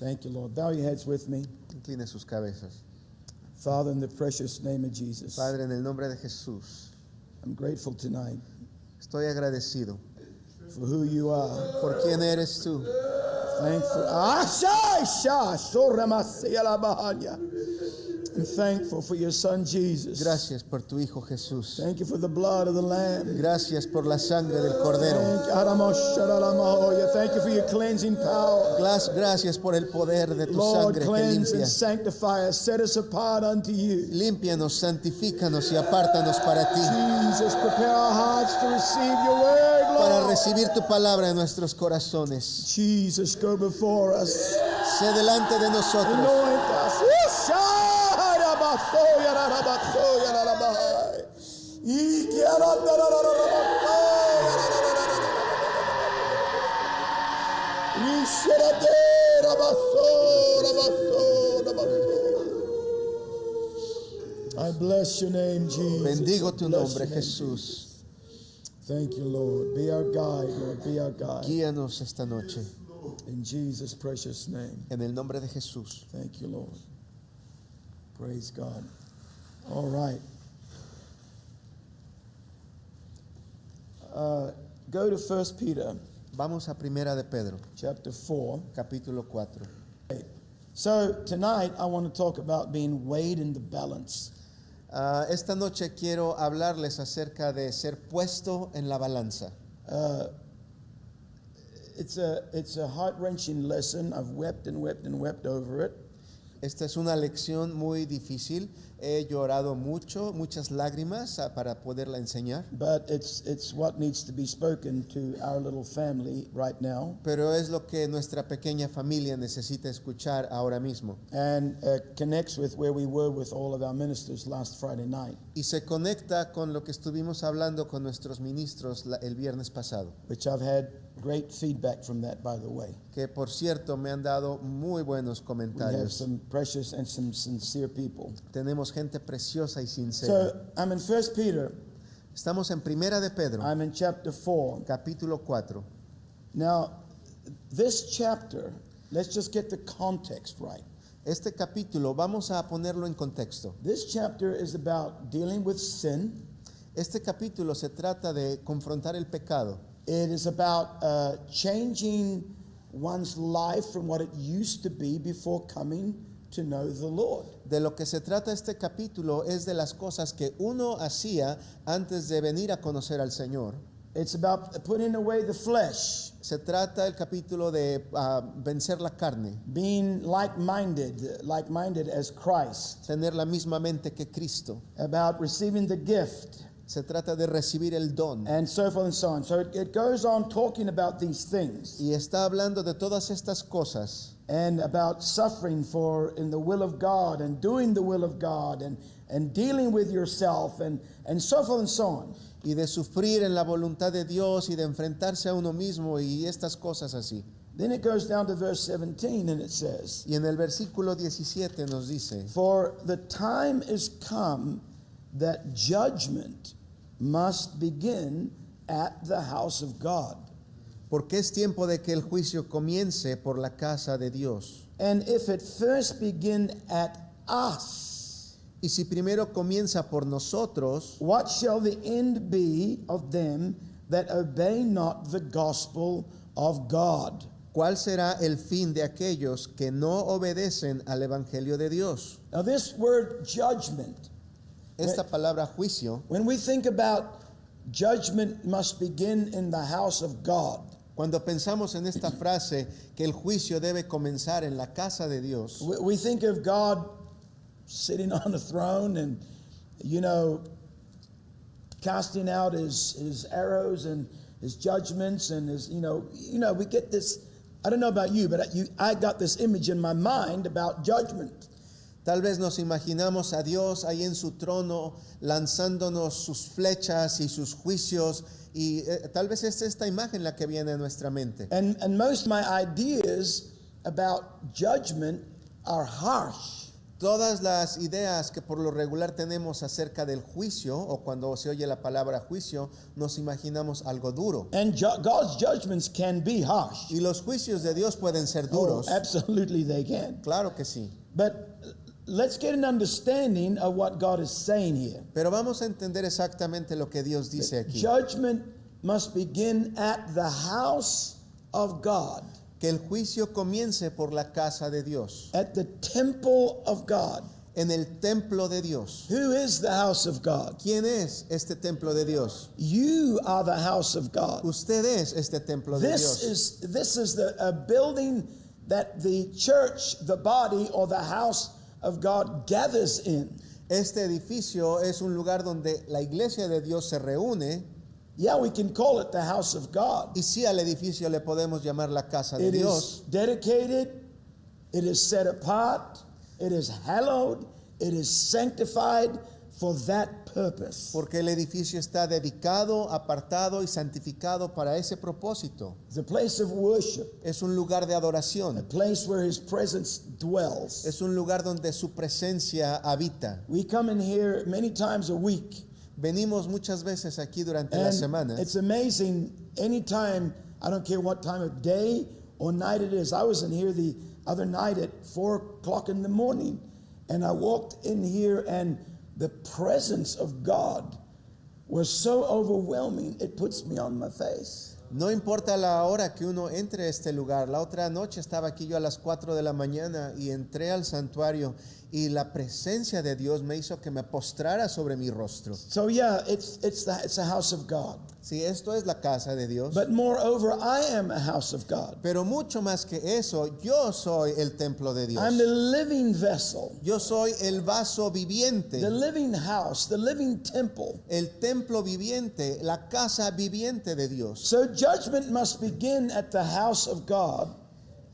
Thank you, Lord. Bow your heads with me. Incline sus cabezas. Father, in the precious name of Jesus, Padre, en el nombre de Jesús, I'm grateful tonight estoy agradecido for who you are. por quién eres tú. Thankful. I'm thankful for your son Jesus. Gracias por tu Hijo Jesús. Thank you for the blood of the Lamb. Gracias por la sangre del Cordero. Thank you for your cleansing power. Gracias por el poder de tu Lord, sangre que cleanse limpia. and sanctify us. Set us apart unto you. Límpianos, santifícanos y apártanos para ti. Jesus, prepare our hearts to receive your word, Lord. Para recibir tu palabra en nuestros corazones. Jesus, go before us. Sé delante de nosotros. Anoint us. I bless your name, Jesus. Bendigo tu Bless nombre, your name, Jesús. Jesus. Thank you, Lord. Be our guide, Lord. Be our guide. Guíanos esta noche. In Jesus' precious name. En el nombre de Jesús. Thank you, Lord. Praise God. All right. Go to 1 Peter Vamos a Primera de Pedro, chapter 4. capítulo 4. So tonight I want to talk about being weighed in the balance. Esta noche quiero hablarles acerca de ser puesto en la balanza. It's a heart-wrenching lesson. I've wept and wept and wept over it. Esta es una lección muy difícil. He llorado muchas lágrimas para poderla enseñar. But it's what needs to be spoken to our little family right now. Pero es lo que nuestra pequeña familia necesita escuchar ahora mismo. And connects with where we were with all of our ministers last Friday night. Y se conecta con lo que estuvimos hablando con nuestros ministros el viernes pasado. Which I've had great feedback from that, by the way. Que por cierto me han dado muy buenos We have comentarios. some precious and some sincere people. Tenemos gente preciosa y sincera. So I'm in 1 Peter. Estamos en Primera de Pedro, I'm in chapter 4. capítulo 4. Now, this chapter, let's just get the context right. Este capítulo vamos a ponerlo en contexto. This chapter is about dealing with sin. Este capítulo se trata de confrontar el pecado. It is about changing one's life from what it used to be before coming to know the Lord. De lo que se trata este capítulo es de las cosas que uno hacía antes de venir a conocer al Señor. It's about putting away the flesh, Se trata el capítulo de vencer la carne, being like-minded as Christ, tener la misma mente que Cristo. about receiving the gift, Se trata de recibir el don. and so forth and so on. So it goes on talking about these things Y está hablando de todas estas cosas and about suffering for in the will of God and doing the will of God and dealing with yourself and so forth and so on. y de sufrir en la voluntad de Dios y de enfrentarse a uno mismo y estas cosas así. Then it goes down to verse 17 and it says, Y en el versículo 17 nos dice: "For the time is come that judgment must begin at the house of God. porque es tiempo de que el juicio comience por la casa de Dios. And if it first begin at us, Y si primero comienza por nosotros, what shall the end be of them that obey not the gospel of God?" ¿cuál será el fin de aquellos que no obedecen al evangelio de Dios? Now this word judgment, Esta palabra juicio, when we think about judgment must begin in the house of God, cuando pensamos en esta frase que el juicio debe comenzar en la casa de Dios, we think of God sitting on a throne and, casting out his arrows and his judgments and his, we get this. I don't know about you, but I got this image in my mind about judgment. tal vez nos imaginamos a Dios ahí en su trono lanzándonos sus flechas y sus juicios y tal vez es esta imagen la que viene a nuestra mente. And most of my ideas about judgment are harsh. Todas las ideas que por lo regular tenemos acerca del juicio, o cuando se oye la palabra juicio, nos imaginamos algo duro. And God's judgments can be harsh. Y los juicios de Dios pueden ser Oh, duros. absolutely they can. Claro que sí. But let's get an understanding of what God is saying here. Pero vamos a entender exactamente lo que Dios dice aquí. Judgment must begin at the house of God, Que el juicio comience por la casa de Dios, at the temple of God. en el templo de Dios. Who is the house of God? ¿Quién es este templo de Dios? You are the house of God. Usted es este templo de This Dios. is a building that the church, the body, or the house of God gathers in. Este edificio es un lugar donde la iglesia de Dios se reúne. Yeah, we can call it the house of God. Y sí, al edificio le podemos llamar la casa de It is Dios. dedicated, it is set apart, it is hallowed, it is sanctified for that purpose. Porque el edificio está dedicado, apartado y santificado para ese propósito. It's a place of worship, Es un lugar de a adoración. place where His presence dwells. Es un lugar donde su presencia habita. We come in here many times a week. Venimos muchas veces aquí durante la semana. And it's amazing, anytime, I don't care what time of day or night it is. I was in here the other night at 4 o'clock in the morning, and I walked in here, and the presence of God was so overwhelming, it puts me on my face. No importa la hora que uno entre a este lugar. La otra noche estaba aquí yo a las 4 de la mañana y entré al santuario y la presencia de Dios me hizo que me postrara sobre mi rostro. So yeah, it's a house of God. Sí, esto es la casa de Dios. But moreover, I am a house of God. Pero mucho más que eso, yo soy el templo de Dios. I'm the living vessel, Yo soy el vaso viviente, the living house, the living temple. el templo viviente, la casa viviente de Dios. So judgment must begin at the house of God.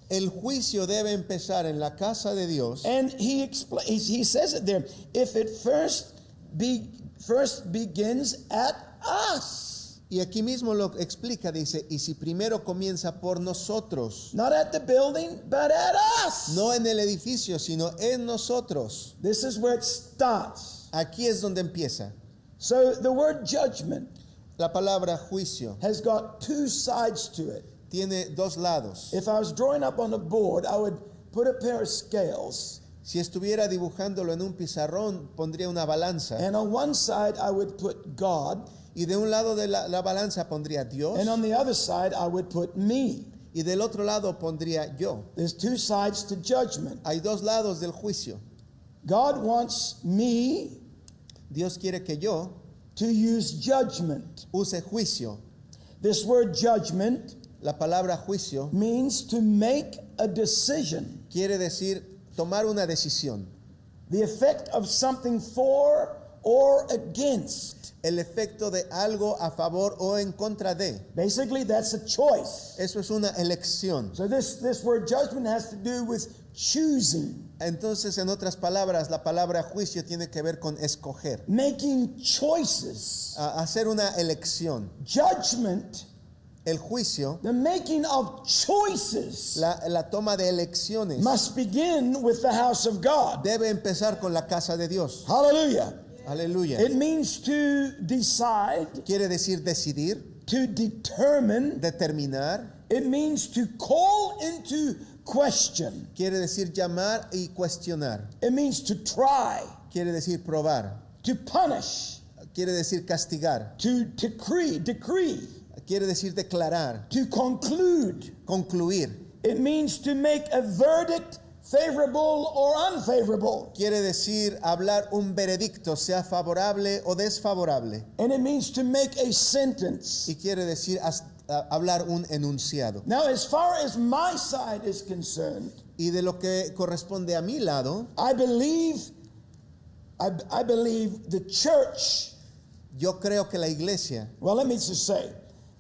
El juicio debe empezar en la casa de Dios. And he says it there. If it first begins at us. Y aquí mismo lo explica, dice, y si primero comienza por nosotros, Not at the building, but at us. no en el edificio, sino en nosotros. This is where it starts. Aquí es donde empieza. So the word judgment La palabra juicio has got two sides to it. tiene dos lados. If I was drawing up on a board, I would put a pair of scales. Si estuviera dibujándolo en un pizarrón, pondría una balanza. And on one side, I would put God. Y de un lado de la balanza pondría Dios. And on the other side, I would put me. Y del otro lado pondría yo. There's two sides to judgment. Hay dos lados del juicio. God wants me Dios quiere que yo to use judgment. use juicio. This word judgment La palabra juicio means to make a decision, quiere decir tomar una decisión. the effect of something for or against. El efecto de algo a favor o en contra de. Basically, that's a choice. Eso es una elección. So this word judgment has to do with choosing, Entonces, en otras palabras, la palabra juicio tiene que ver con escoger, making choices. hacer una elección. Judgment, El juicio, the making of choices, la toma de elecciones, must begin with the house of God. debe empezar con la casa de Dios. Hallelujah. Aleluya. It means to decide, Quiere decir decidir, to determine. determinar. It means to call into question. Quiere decir llamar y cuestionar. It means to try, Quiere decir probar. to punish, Quiere decir castigar. to decree, Quiere decir declarar, to conclude. concluir. It means to make a verdict favorable or unfavorable. Quiere decir hablar un veredicto, sea favorable o desfavorable. And it means to make a sentence. Y quiere decir hablar un enunciado. Now, as far as my side is concerned, Y de lo que corresponde a mi lado, I believe the church, yo creo que la iglesia, well, let me just say,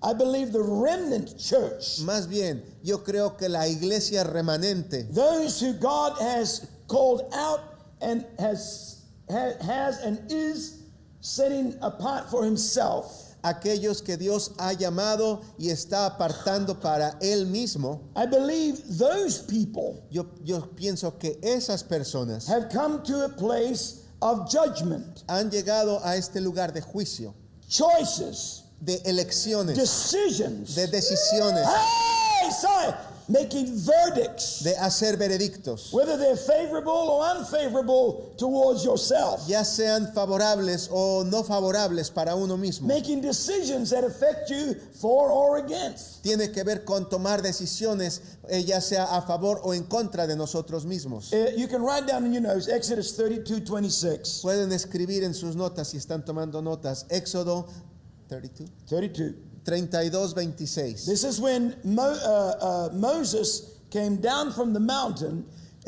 I believe the remnant church, más bien, yo creo que la iglesia remanente, those who God has called out and has and is setting apart for himself, aquellos que Dios ha llamado y está apartando para Él mismo, I believe those people yo pienso que esas personas have come to a place of judgment, han llegado a este lugar de juicio, choices, de elecciones, decisions. de decisiones, Hey, sorry, making verdicts, de hacer veredictos, whether they're favorable or unfavorable towards yourself. ya sean favorables o no favorables para uno mismo. Making decisions that affect you for or against. Tiene que ver con tomar decisiones, ya sea a favor o en contra de nosotros mismos. You can write down in your notes Exodus 32:26. Pueden escribir en sus notas si están tomando notas. Éxodo 32:26. This is when Moses came down from the mountain,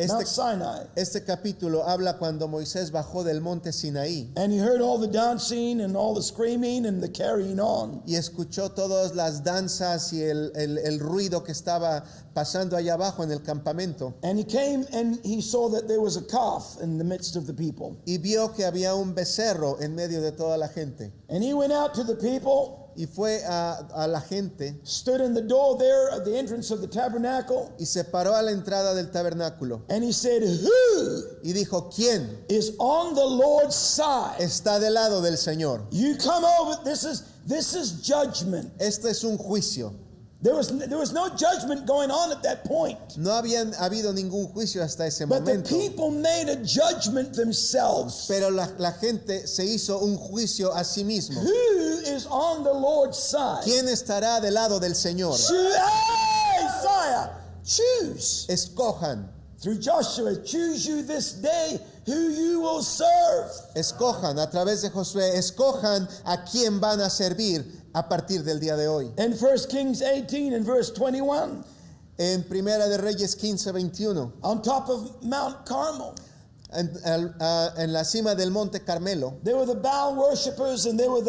Mount Sinai, Este capítulo habla cuando Moisés bajó del monte Sinaí and he heard all the dancing and all the screaming and the carrying on. y escuchó todas las danzas y el ruido que estaba pasando allá abajo en el campamento. And he came and he saw that there was a calf in the midst of the people. Y vio que había un becerro en medio de toda la gente. And he went out to the people, Y fue a la gente stood in the door there at the entrance of the tabernacle, y se paró a la entrada del tabernáculo. and he said, "Who Y dijo, ¿quién is on the Lord's side? está del lado del Señor? You come over. This is judgment." Este es un juicio. There was no judgment going on at that point. No habían habido ningún juicio hasta ese But the momento. people made a judgment themselves. Pero la gente se hizo un juicio a sí mismo. Who is on the Lord's side? ¿Quién estará del lado del Señor? Choose. Escojan, Through Joshua, choose you this day who you will serve. escojan a través de Josué, escojan a quién van a servir a partir del día de hoy. In 1 Kings 18 and verse 21, En Primera de Reyes 15:21, on top of Mount Carmel, en la cima del Monte Carmelo, there were the Baal worshippers, and they were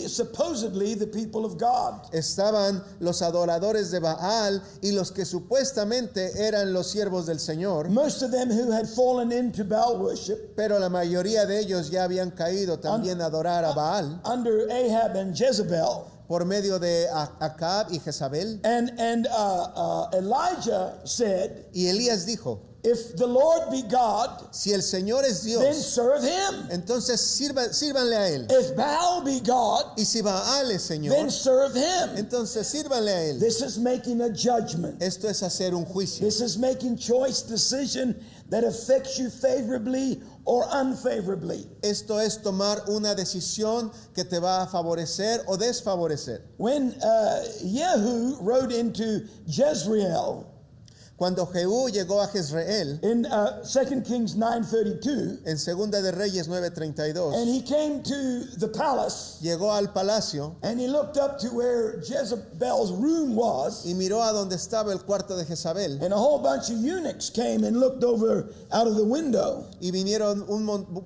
supposedly the people of God. estaban los adoradores de Baal y los que supuestamente eran los siervos del Señor, Most of them who had fallen into Baal worship pero la mayoría de ellos ya habían caído también a adorar a Baal under Ahab and Jezebel. por medio de Acab y Jezabel. And Elijah said, Y Elías dijo, if the Lord be God, si el Señor es then Dios, serve him. entonces sírvanle a Él. If Baal be God, Y si Baal es then Señor, serve him. entonces sírvanle a Él. This is making a judgment. Esto es hacer un juicio. This is making choice decision that affects you favorably or unfavorably. Esto es tomar una decisión que te va a favorecer o desfavorecer. When Jehu rode into Jezreel Cuando Jehú llegó a Jezreel, in 2 Kings 9:32, en Segunda de Reyes and 9:32, he came to the palace, llegó al palacio and he looked up to where Jezebel's room was, y miró a donde estaba el cuarto de Jezabel. and a whole bunch of eunuchs came and looked over out of the window. Y vinieron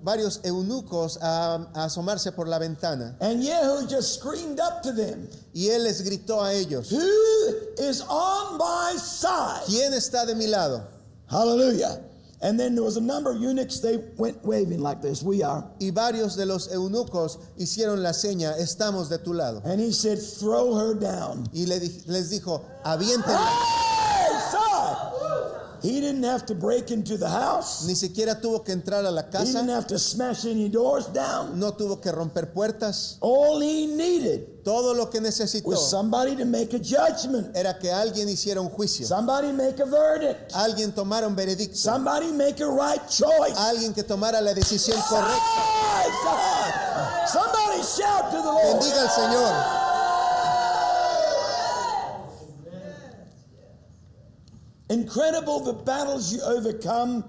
varios eunucos a asomarse por la ventana. And Jehu just screamed up to them, Y él les gritó a ellos, "Who is on my side?" ¿quién está de mi lado? Hallelujah. And then there was a number of eunuchs, they went waving like this, "We are." Y varios de los eunucos hicieron la seña, estamos de tu lado. And he said, "Throw her down." Y les dijo, aviéntenla. Hey, son! He didn't have to break into the house. Ni siquiera tuvo que entrar a la He didn't casa, have to smash any doors down. no tuvo que romper puertas. All he needed Todo lo que necesitó was somebody to make a judgment. era que alguien hiciera un juicio, Somebody make a verdict. alguien tomara un veredicto, Somebody make a right choice. alguien que tomara la decisión correcta. Hey, son! Somebody shout to the Lord. Bendiga al Señor. Incredible the battles you overcome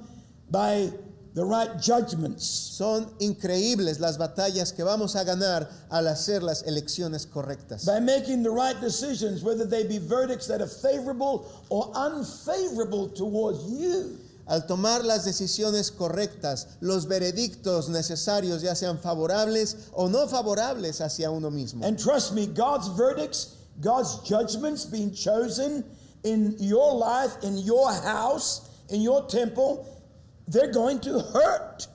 by the right judgments. Son increíbles las batallas que vamos a ganar al hacer las elecciones correctas. By making the right decisions, whether they be verdicts that are favorable or unfavorable towards you. Al tomar las decisiones correctas, los veredictos necesarios, ya sean favorables o no favorables hacia uno mismo. And trust me, God's verdicts, God's judgments being chosen in your life, in your house, in your temple, they're going to hurt.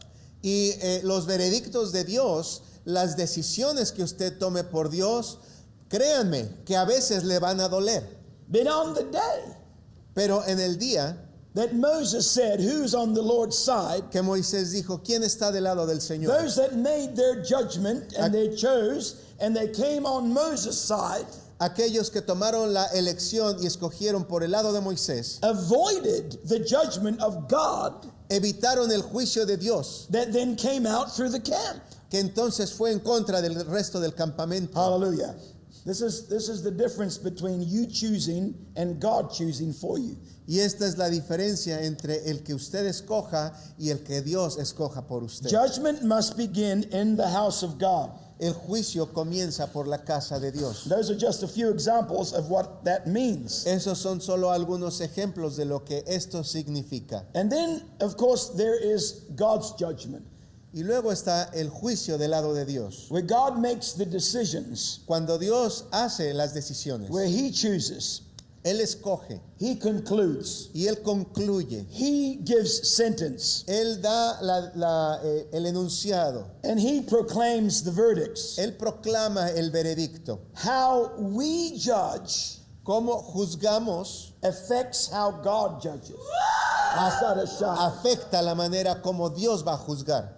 Y los veredictos de Dios, las decisiones que usted tome por Dios, créanme que a veces le van a doler. But on the day Pero en el día that Moses said, who's on the Lord's side, que Moisés dijo, ¿quién está del lado del Señor? those that made their judgment and they chose and they came on Moses' side Aquellos que tomaron la elección y escogieron por el lado de Moisés, avoided the judgment of God evitaron el juicio de Dios, that then came out through the camp. que entonces fue en contra del resto del campamento. Hallelujah. This is the difference between you choosing and God choosing for you. Y esta es la diferencia entre el que usted escoja y el que Dios escoja por usted. Judgment must begin in the house of God. El juicio comienza por la casa de Dios. Those are just a few examples of what that means. Esos son solo algunos ejemplos de lo que esto significa. And then, of course, there is God's judgment, Y luego está el juicio del lado de Dios. where God makes the decisions, Cuando Dios hace las decisiones, where He chooses, Él escoge He concludes, y Él concluye. He gives sentence, Él da el enunciado. and He proclaims the verdicts. Él proclama el veredicto. How we judge Cómo juzgamos affects how God judges. How afecta la manera como Dios va a juzgar.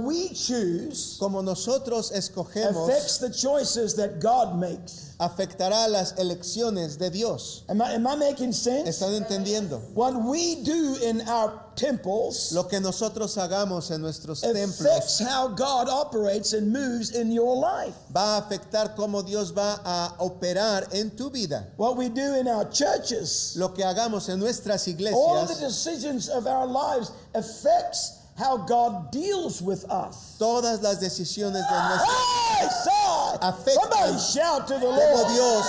we choose Como nosotros escogemos, affects the choices that God makes. afectará las elecciones de Dios. Am I making sense? ¿Están entendiendo? What we do in our temples Lo que nosotros hagamos en nuestros templos affects how God operates and moves in your life. va a afectar cómo Dios va a operar en tu vida. What we do in our churches, Lo que hagamos en nuestras all the iglesias, decisions of our lives affects how God deals with us. todas las decisiones de nuestra Hey, son! Afectan Somebody shout to the como Lord. Dios,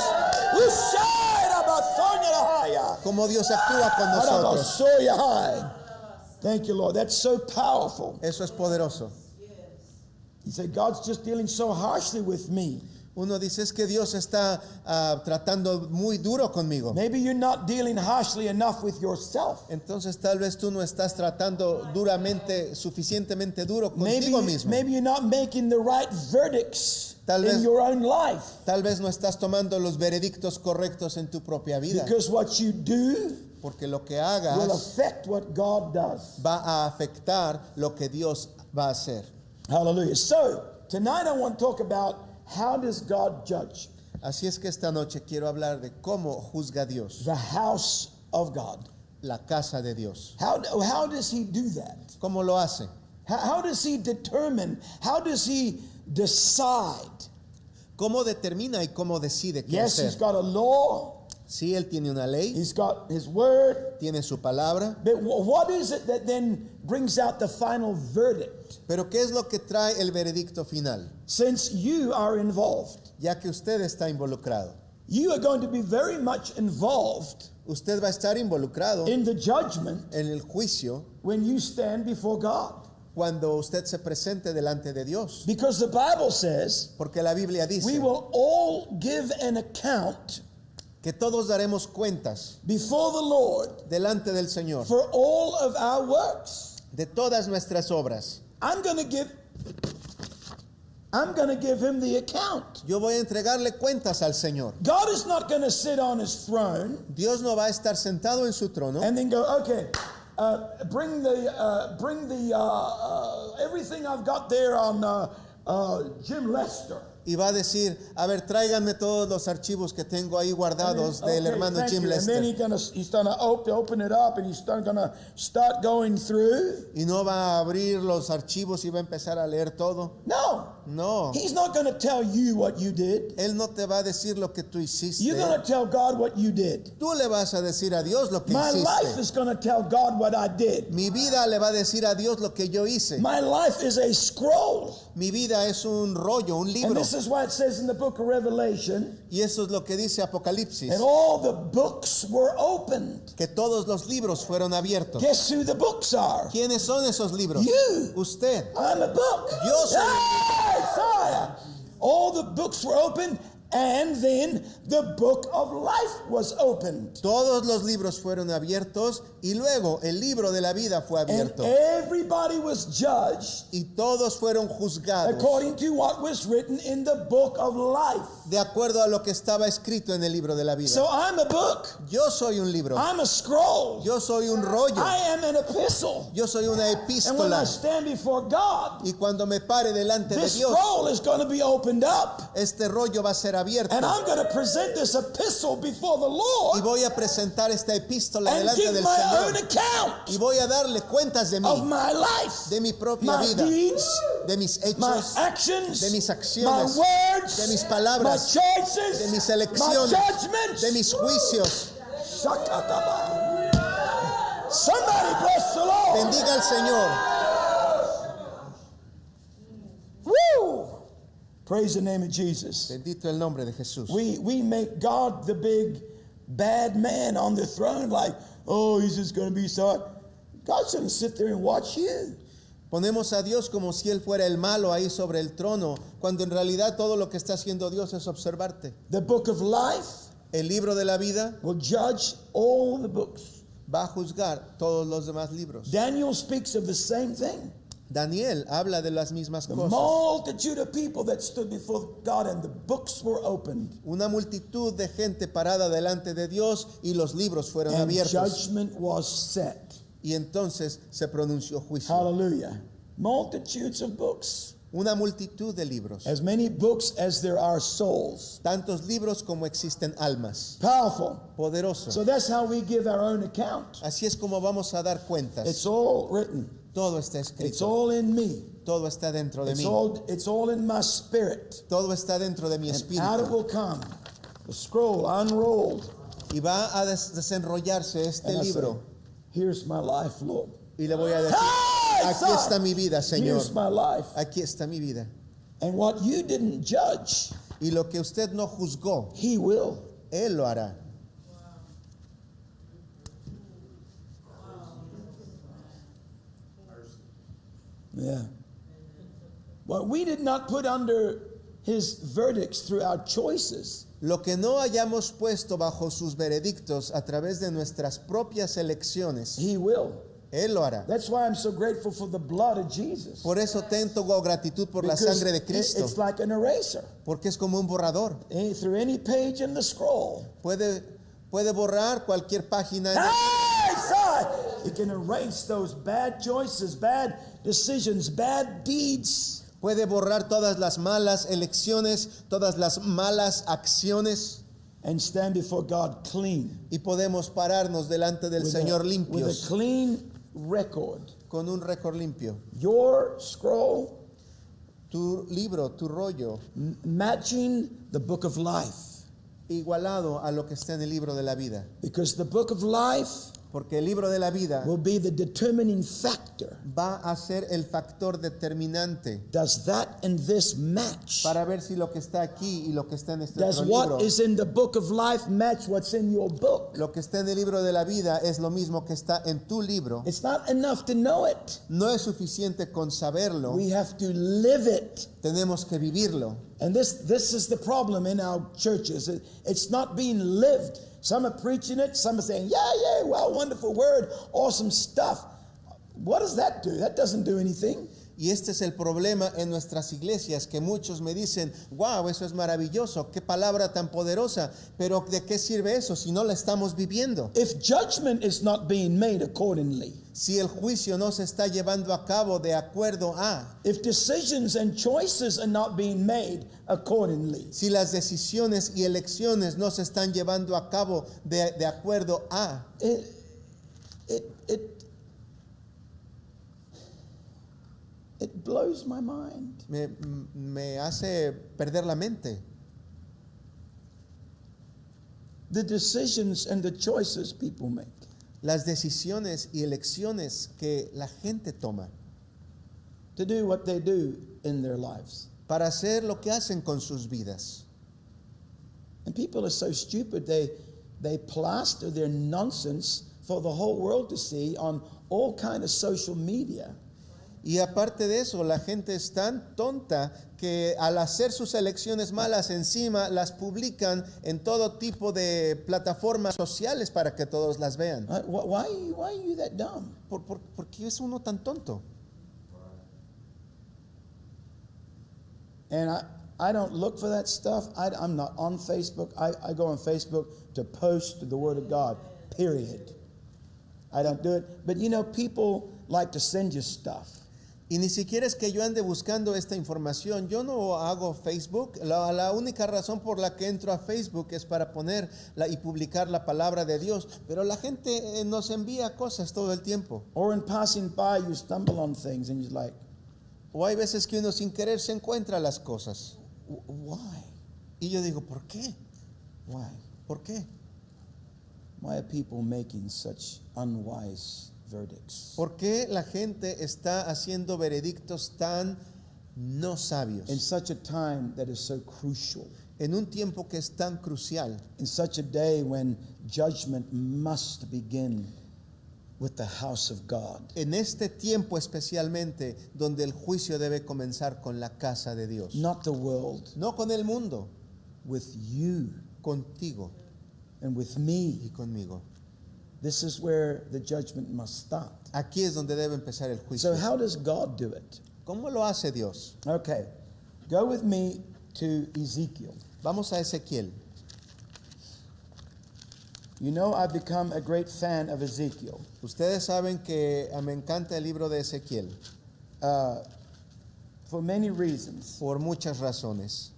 Como como Dios actúa con nosotros. Thank you, Lord. That's so powerful. Eso es poderoso. You say, God's just dealing so harshly with me. Uno dice es que Dios está tratando muy duro conmigo. Maybe you're not dealing harshly enough with yourself. Entonces tal vez tú no estás tratando duramente, suficientemente duro Maybe, contigo mismo. maybe you're not making the right verdicts Tal in vez- your own life. Tal vez no estás tomando los veredictos correctos en tu propia vida. Because what you do Porque lo que will hagas affect what God does. va a afectar lo que Dios va a hacer. Hallelujah. So, tonight I want to talk about how does God judge Así es que esta noche quiero hablar de cómo juzga Dios, the house of God. la casa de Dios. How does he do that? ¿Cómo lo hace? How does he determine? How does he decide? ¿Cómo determina y cómo decide qué Yes, he's hacer? got a law. Sí, Él tiene una ley, He's got his word. tiene su palabra, But what is it that then brings out the final verdict? pero ¿qué es lo que trae el veredicto final? Since you are involved, Ya que usted está involucrado. you are going to be very much involved Usted va a estar involucrado in the judgment en el juicio when you stand before God. cuando usted se presente delante de Dios. Because the Bible says Porque la Biblia we dice will all give an account que todos daremos cuentas before the Lord delante del Señor for all of our works. de todas nuestras obras. I'm going to give him the account. Yo voy a entregarle cuentas al Señor. God is not going to sit on his throne Dios no va a estar sentado en su trono and then go, okay, bring the everything I've got there on Jim Lester. y va a decir, a ver, tráiganme todos los archivos que tengo ahí guardados del Okay, hermano thank Jim you. And then Lester. he's gonna open it up and he's gonna start going through. Y no va a abrir los archivos y va a empezar a leer todo. No, No, he's not going to tell you what you did. Él no te va a decir lo que tú hiciste. You're going to tell God what you did. Tú le vas a decir a Dios lo que My life hiciste. is going to tell God what I did. Mi vida le va a decir a Dios lo que yo hice. My life is a scroll. Mi vida es un rollo, un And libro. this is why it says in the book of Revelation, Y eso es lo que dice Apocalipsis. and all the books were opened. Que todos los libros fueron abiertos. Guess who the books are? ¿Quiénes son esos libros? You. Usted. I'm a book. Yo soy- Hey, sorry. All the books were opened, And then the book of life was opened. Todos los libros fueron abiertos y luego el libro de la vida fue And abierto. everybody was judged Y todos fueron juzgados according to what was written in the book of life. de acuerdo a lo que estaba escrito en el libro de la vida. So I'm a book. Yo soy un libro. I'm a scroll. Yo soy un rollo. I am an epistle. Yo soy una And when I epístola. stand before God, Y cuando me pare delante de this Dios, scroll is going to be opened up. este rollo va a ser abierto. And I'm going to present this epistle before the Y Lord voy a presentar esta epístola and delante give del my own Señor. account Y voy a darle cuentas de of mí, my life, de mi propia my vida, deeds, de mis my hechos, actions, de mis my acciones, words, de mis my palabras, choices, de mis my elecciones, judgments. de mis juicios. Shakataba. Somebody bless the Lord. Bendiga al Señor. Woo! Praise the name of Jesus. Bendito el nombre de Jesús. We make God the big bad man on the throne, like, oh, he's just going to be so. God shouldn't sit there and watch you. Ponemos a Dios como si Él fuera el malo ahí sobre el trono, cuando en realidad todo lo que está haciendo Dios es observarte. The book of life El libro de la vida will judge all the books. va a juzgar todos los demás libros. Daniel speaks of the same thing. Daniel habla de las mismas The cosas. multitude of people that stood before God and the books were opened. Una multitud de gente parada delante de Dios y los libros fueron And abiertos. judgment was set. Y entonces se pronunció juicio. Hallelujah. Multitudes of books. Una multitud de libros. As many books as there are souls. Tantos libros como existen almas. Powerful. Poderoso. So that's how we give our own account. Así es como vamos a dar cuentas. It's all written. Todo está It's escrito. all in me. Todo está dentro de It's mí. all in my spirit. Todo está dentro de mi And out it espíritu. will come. The scroll unrolled. Y va a desenrollarse este And I say, libro. here's my life, Lord. Y le voy a decir, Hey, aquí son, está mi vida, Señor. here's my life. Aquí está mi vida. And what you didn't judge, Y lo que usted no juzgó, he will. Él lo hará. Yeah. What we did not put under his verdicts through our choices, Lo que no hayamos puesto bajo sus veredictos a través de nuestras propias elecciones, he will. Él lo hará. That's why I'm so grateful for the blood of Jesus. Por eso tengo gratitud por la Because sangre de Cristo, it's like an eraser. porque es como un borrador. Through any page in the scroll. Puede borrar cualquier página. Hey, son! He can erase those bad choices, bad decisions, bad deeds. Puede borrar todas las malas elecciones, todas las malas acciones. And stand before God clean. Y podemos pararnos delante del Señor with a limpios, clean record. con un récord limpio. Your scroll Tu libro, tu rollo, matching the book of life. igualado a lo que está en el libro de la vida. Because the book of life Porque el libro de la vida will be the determining factor. va a ser el factor determinante Does that and this match? para ver si lo que está aquí y lo que está en este Does otro libro, what is in the book of life match what's in your book? lo que está en el libro de la vida es lo mismo que está en tu libro. It's not enough to know it. No es suficiente con saberlo, We have to live it. tenemos que vivirlo. And this is the problem in our churches. It's not being lived. Some are preaching it. Some are saying, yeah, well, wonderful word, awesome stuff. What does that do? That doesn't do anything. Y este es el problema en nuestras iglesias, que muchos me dicen, wow, eso es maravilloso, qué palabra tan poderosa, pero ¿de qué sirve eso si no la estamos viviendo? If judgment is not being made accordingly, Si el juicio no se está llevando a cabo de acuerdo a, if decisions and choices are not being made accordingly, si las decisiones y elecciones no se están llevando a cabo de acuerdo a, it blows my mind. me hace perder la mente. The decisions and the choices people make. Las decisiones y elecciones que la gente toma To do what they do in their lives. para hacer lo que hacen con sus vidas. And people are so stupid, they plaster their nonsense for the whole world to see on all kind of social media. Y aparte de eso, la gente es tan tonta que al hacer sus elecciones malas encima las publican en todo tipo de plataformas sociales para que todos las vean. Why are you that dumb? ¿Por qué es uno tan tonto? And I don't look for that stuff. I'm not on Facebook. I go on Facebook to post the Word of God, period. I don't do it. But you know, people like to send you stuff. Y ni siquiera es que yo ande buscando esta información. Yo no hago Facebook. La única razón por la que entro a Facebook es para poner y publicar la palabra de Dios. Pero la gente nos envía cosas todo el tiempo. Or in passing by, you stumble on things and you're like, O hay veces que uno sin querer se encuentra las cosas. why? Y yo digo, ¿por qué? Why? ¿Por qué? Why are people making such unwise verdicts? ¿Por qué la gente está haciendo veredictos tan no In sabios? such a time that is so crucial. En un tiempo que es tan crucial. In such a day when judgment must begin with the house of God. En este tiempo especialmente donde el juicio debe comenzar con la casa de Dios. Not the world, No con el mundo, with you contigo and with me. y conmigo. This is where the judgment must start. Aquí es donde debe empezar el So juicio. how does God do it? ¿Cómo lo hace Dios? Okay, go with me to Ezekiel. Vamos a Ezequiel. You know I've become a great fan of Ezekiel Ustedes saben que me encanta el libro de Ezequiel for many reasons. por muchas razones.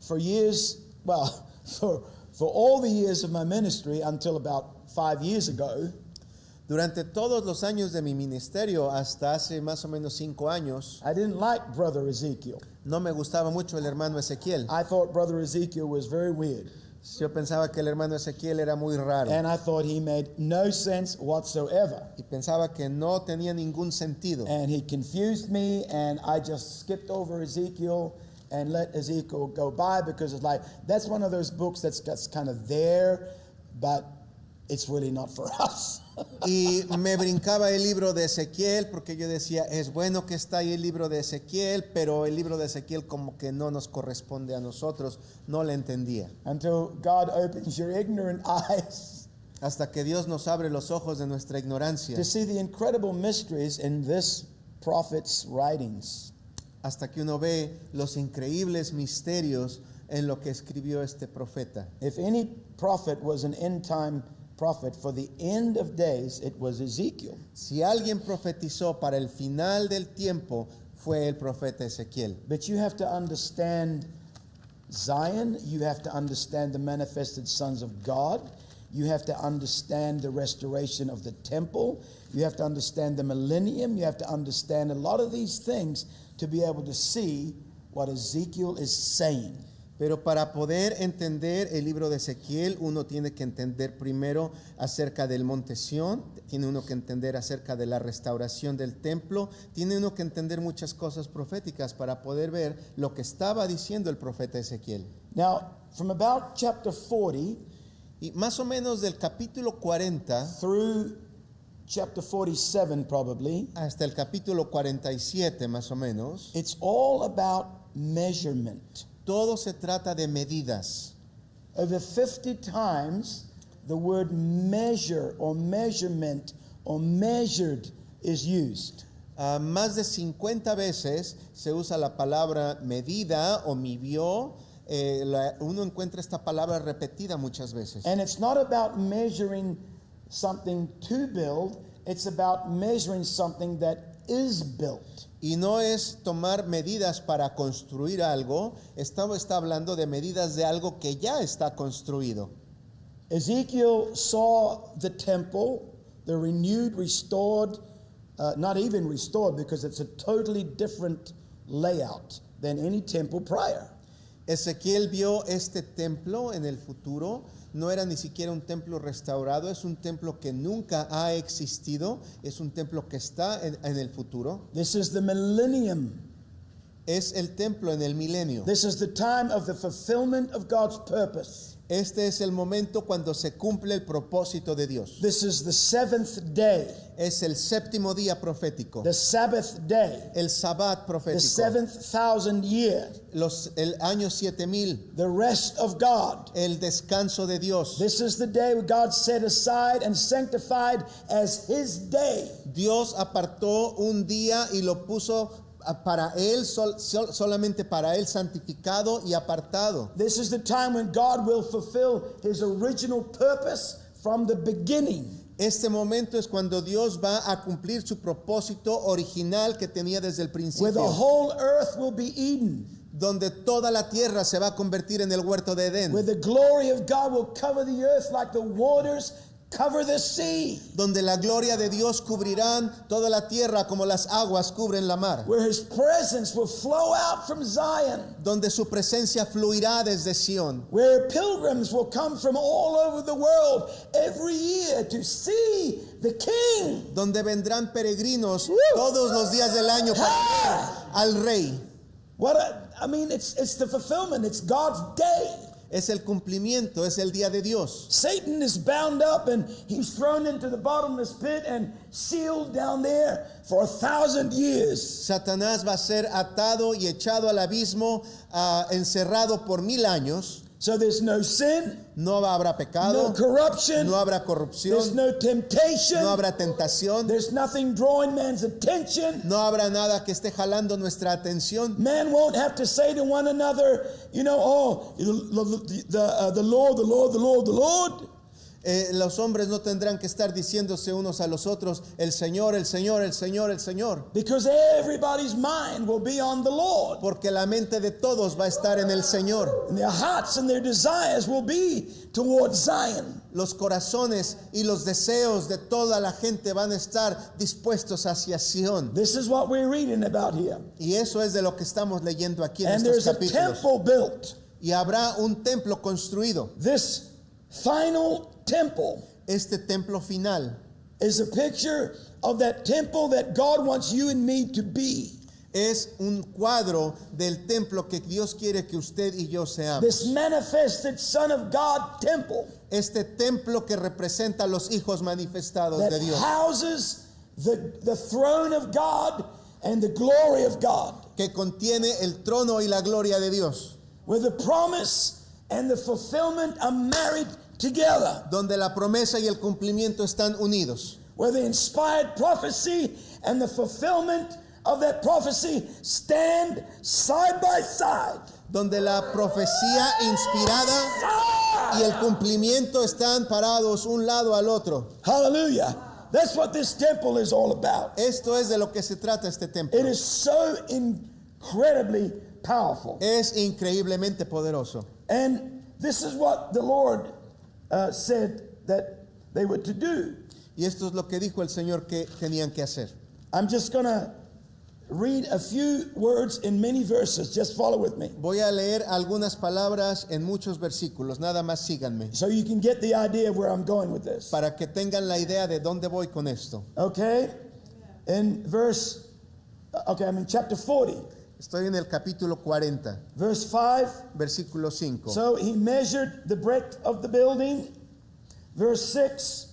For years, well, for all the years of my ministry until about 5 years ago, Durante todos los años de mi ministerio, hasta hace más o menos 5 años, I didn't like Brother Ezekiel. no me gustaba mucho el hermano Ezequiel. I thought Brother Ezekiel was very weird. Yo pensaba que el hermano Ezequiel era muy raro And I thought he made no sense whatsoever. y pensaba que no tenía ningún sentido. And he confused me, and I just skipped over Ezekiel and let Ezekiel go by because it's like, that's one of those books that's kind of there, but it's really not for us. Y me brincaba el libro de Ezequiel porque yo decía, es bueno que está ahí el libro de Ezequiel, pero el libro de Ezequiel como que no nos corresponde a nosotros, no le entendía. Until God opens your ignorant eyes Hasta que Dios nos abre los ojos de nuestra ignorancia, to see the incredible mysteries in this prophet's writings. hasta que uno ve los increíbles misterios en lo que escribió este profeta. If any prophet was an end time prophet for the end of days, it was Ezekiel. Si alguien profetizó para el final del tiempo, fue el profeta Ezequiel. But you have to understand Zion, you have to understand the manifested sons of God, you have to understand the restoration of the temple, you have to understand the millennium, you have to understand a lot of these things to be able to see what Ezekiel is saying. Pero para poder entender el libro de Ezequiel, uno tiene que entender primero acerca del monte Sión, tiene uno que entender acerca de la restauración del templo, tiene uno que entender muchas cosas proféticas para poder ver lo que estaba diciendo el profeta Ezequiel. Now, from about chapter 40 Y más o menos del capítulo 40 through chapter 47 probably, hasta el capítulo 47 más o menos, it's all about measurement. todo se trata de medidas. Over 50 times, the word measure or measurement or measured is used. Más de 50 veces se usa la palabra medida o midió. Uno encuentra esta palabra repetida muchas veces. And it's not about measuring something to build, it's about measuring something that is built. Y no es tomar medidas para construir algo, está hablando de medidas de algo que ya está construido. Ezekiel saw the temple, the renewed, restored, not even restored because it's a totally different layout than any temple prior. Ezequiel vio este templo en el futuro, no era ni siquiera un templo restaurado, es un templo que nunca ha existido, es un templo que está en el futuro. This is the millennium. Es el templo en el milenio. This is the time of the fulfillment of God's purpose. Este es el momento cuando se cumple el propósito de Dios. This is the seventh day, Es el séptimo día profético, the Sabbath day, el Sabbat the profético, 7,000 year, el año 7000, the rest of God. el descanso de Dios. This is the day where God set aside and sanctified as His day. Dios apartó un día y lo puso para Él, solamente para Él, santificado y apartado. This is the time when God will fulfill His original purpose from the beginning. Este momento es cuando Dios va a cumplir su propósito original que tenía desde el Where the principio, whole earth will be Eden. donde toda la tierra se va a convertir en el huerto de Edén, Where the glory of God will cover the earth like the waters cover the sea. donde la gloria de Dios cubrirán toda la tierra como las aguas cubren la mar, Where His presence will flow out from Zion. donde su presencia fluirá desde Sión, Where pilgrims will come from all over the world every year to see the King. donde vendrán peregrinos todos los días del año para ver al Rey. It's the fulfillment. It's God's day. Es el cumplimiento, es el día de Dios. Satan is bound up and he's thrown into the bottomless pit and sealed down there for 1,000 years. Satanás va a ser atado y echado al abismo, encerrado por 1000 años. So there's no sin, No habrá no pecado, corruption, no habrá there's corrupción, no temptation, no habrá tentación, there's nothing drawing man's attention. no habrá nada que esté jalando nuestra atención. Man won't have to say to one another, the Lord, the Lord, the Lord, the Lord. Los hombres no tendrán que estar diciéndose unos a los otros, el Señor, el Señor, el Señor, el Señor. Because everybody's mind will be on the Lord. Porque la mente de todos va a estar en el Señor. And their hearts and their desires will be towards Zion. Los corazones y los deseos de toda la gente van a estar dispuestos hacia Sión. This is what we're reading about here. Y eso es de lo que estamos leyendo aquí en And estos there's a capítulos. temple built. Y habrá un templo construido. This final temple Este templo final is a picture of that temple that God wants you and me to be. es un cuadro del templo que Dios quiere que usted y yo seamos. This manifested Son of God temple Este templo que representa a los hijos manifestados de that Dios, houses the throne of God and the glory of God, que contiene el trono y la gloria de Dios, where the promise and the fulfillment are married together, donde la promesa y el cumplimiento están unidos, where the inspired prophecy and the fulfillment of that prophecy stand side by side. donde la profecía inspirada y el cumplimiento están parados un lado al otro. Hallelujah. That's what this temple is all about. Esto es de lo que se trata este templo. It is so incredibly powerful. Es increíblemente poderoso. And this is what the Lord said that they were to do. Y esto es lo que dijo el Señor que tenían que hacer. I'm just going to read a few words in many verses. Just follow with me. Voy a leer algunas palabras en muchos versículos, nada más síganme, So you can get the idea of where I'm going with this. para que tengan la idea de dónde voy con esto. Okay? I'm in chapter 40, Estoy en el capítulo 40, verse 5. versículo 5. So he measured the breadth of the building. Verse 6.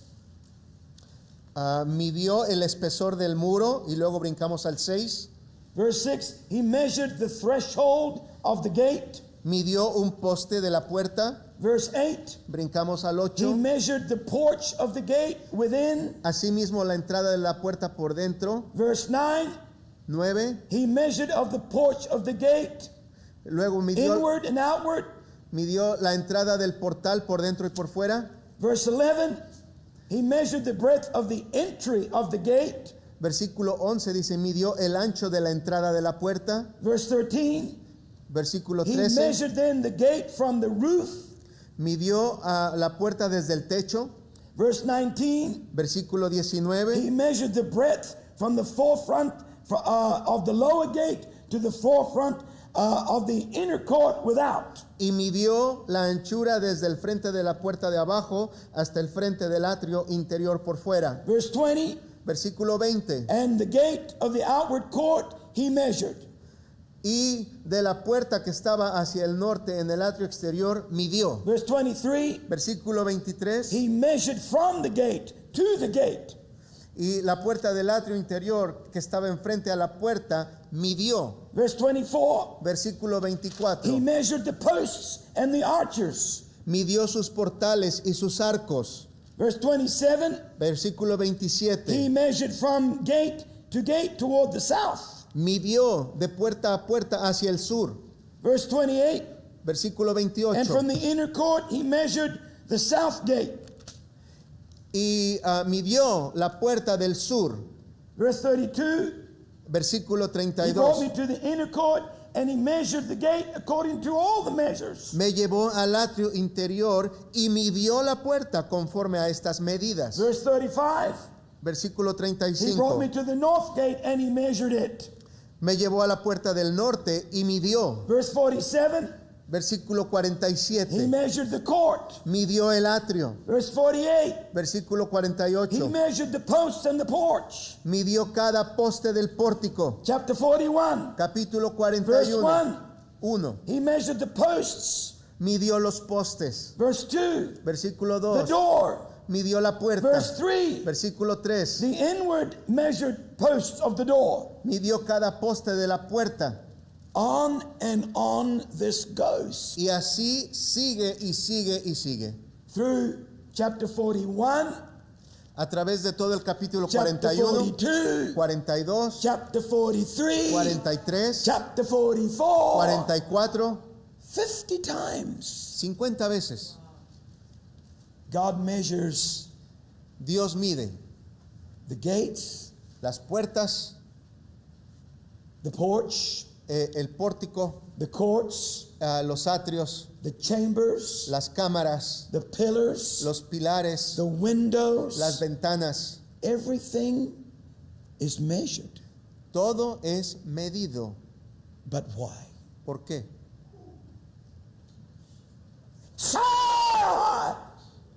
Midió el espesor del muro y luego brincamos al 6. Verse 6. He measured the threshold of the gate. Midió un poste de la puerta. Verse 8. Brincamos al He 8. measured the porch of the gate within. Asimismo la entrada de la puerta por dentro. Verse 9. 9. He measured of the porch of the gate Luego midió inward and outward. la entrada del portal por dentro y por fuera. Verse 11. He measured the breadth of the entry of the gate. Versículo 11 dice, midió el ancho de la entrada de la puerta. Verse 13. Versículo He 13, measured then the gate from the roof. midió la puerta desde el techo. Verse 19. Versículo 19, He measured the breadth from the forefront of the lower gate to the forefront of the inner court without. y midió la anchura desde el frente de la puerta de abajo hasta el frente del atrio interior por fuera. Verse 20. Versículo 20, And the gate of the outward court he measured. Y de la puerta que estaba hacia el norte en el atrio exterior midió. Verse 23, Versículo 23. he measured from the gate to the gate. Y la puerta del atrio interior que estaba enfrente a la puerta midió. Verse 24, Versículo 24. he measured the posts and the archers. Midió sus portales y sus arcos. Verse 27, Versículo he 27. measured from gate to gate toward the south. Midió de puerta a puerta hacia el sur. Verse 28, Versículo and 28. from the inner court he measured the south gate. Y midió la puerta del sur. Verse 32, Versículo he brought 32. me to the inner court and he measured the gate according to all the measures. Me llevó al atrio interior y midió la puerta conforme a estas medidas. Verse 35, Versículo he brought me 35. to the north gate and he measured it. Me llevó a la puerta del norte y midió. Verse 47, Versículo he 47. measured the court. Midió el atrio. Verse 48, Versículo he 48. measured the posts and the porch. Midió cada poste del pórtico. Chapter 41, Capítulo verse 41. 1, 1. he measured the posts. Midió los postes. Verse 2, Versículo the 2. door. Midió la puerta. Verse 3, Versículo 3. the inward measured posts of the door. Midió cada poste de la puerta. On and on this goes. Y así sigue y sigue y sigue. Through chapter 41, A través de todo el capítulo chapter 41, 42, 42, chapter 43, 43, chapter 44, 44, 50 times. 50 veces. God measures Dios mide the gates, las puertas, the porch, el pórtico, the courts, los atrios, the chambers, las cámaras, the pillars, los pilares, the windows. las ventanas. Everything is measured. Todo es medido. But why? ¿Por qué?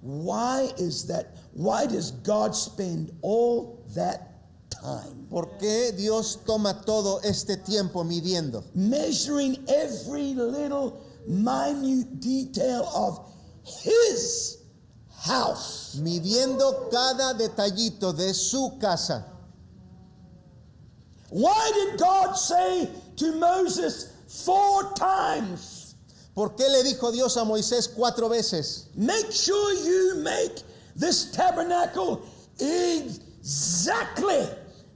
Why is that? Why does God spend all that time ¿Por qué Dios toma todo este tiempo midiendo? measuring every little minute detail of His house? Midiendo cada detallito de su casa. Why did God say to Moses 4 times, ¿Por qué le dijo Dios a Moisés 4 veces? make sure you make this tabernacle exactly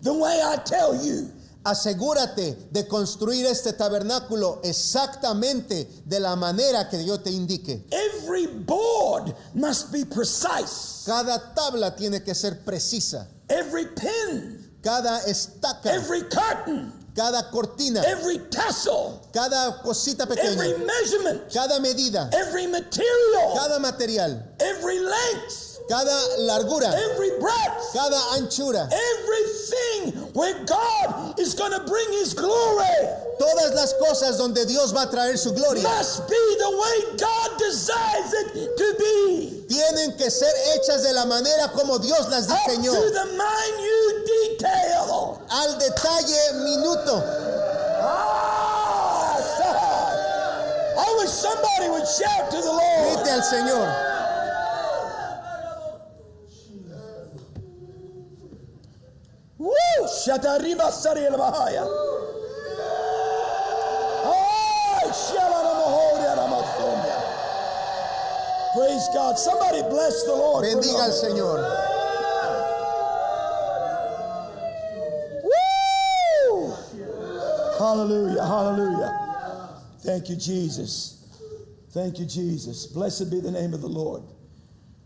the way I tell you? Asegúrate de construir este tabernáculo exactamente de la manera que yo te indique. Every board must be precise. Cada tabla tiene que ser precisa. Every pin, Cada estaca, every curtain, cada cortina, every tassel, cada cosita every pequeña, measurement, cada medida, every material, cada material, every length, cada largura, every breadth, cada anchura, everything where God is going to bring His glory todas las cosas donde Dios va a traer su gloria must be the way God desires it to be. tienen que ser hechas de la manera como Dios las Up diseñó, to the minute detail. al detalle minuto. Ah, son. I wish somebody would shout to the Lord. Grite al Señor. Woo! Shatarima Sariel Bahaya. Ay, Shalaramahoria Ramasonia. Praise God. Somebody bless the Lord. for a Bendiga al moment. Señor. Woo! Hallelujah. Hallelujah. Thank you, Jesus. Thank you, Jesus. Blessed be the name of the Lord.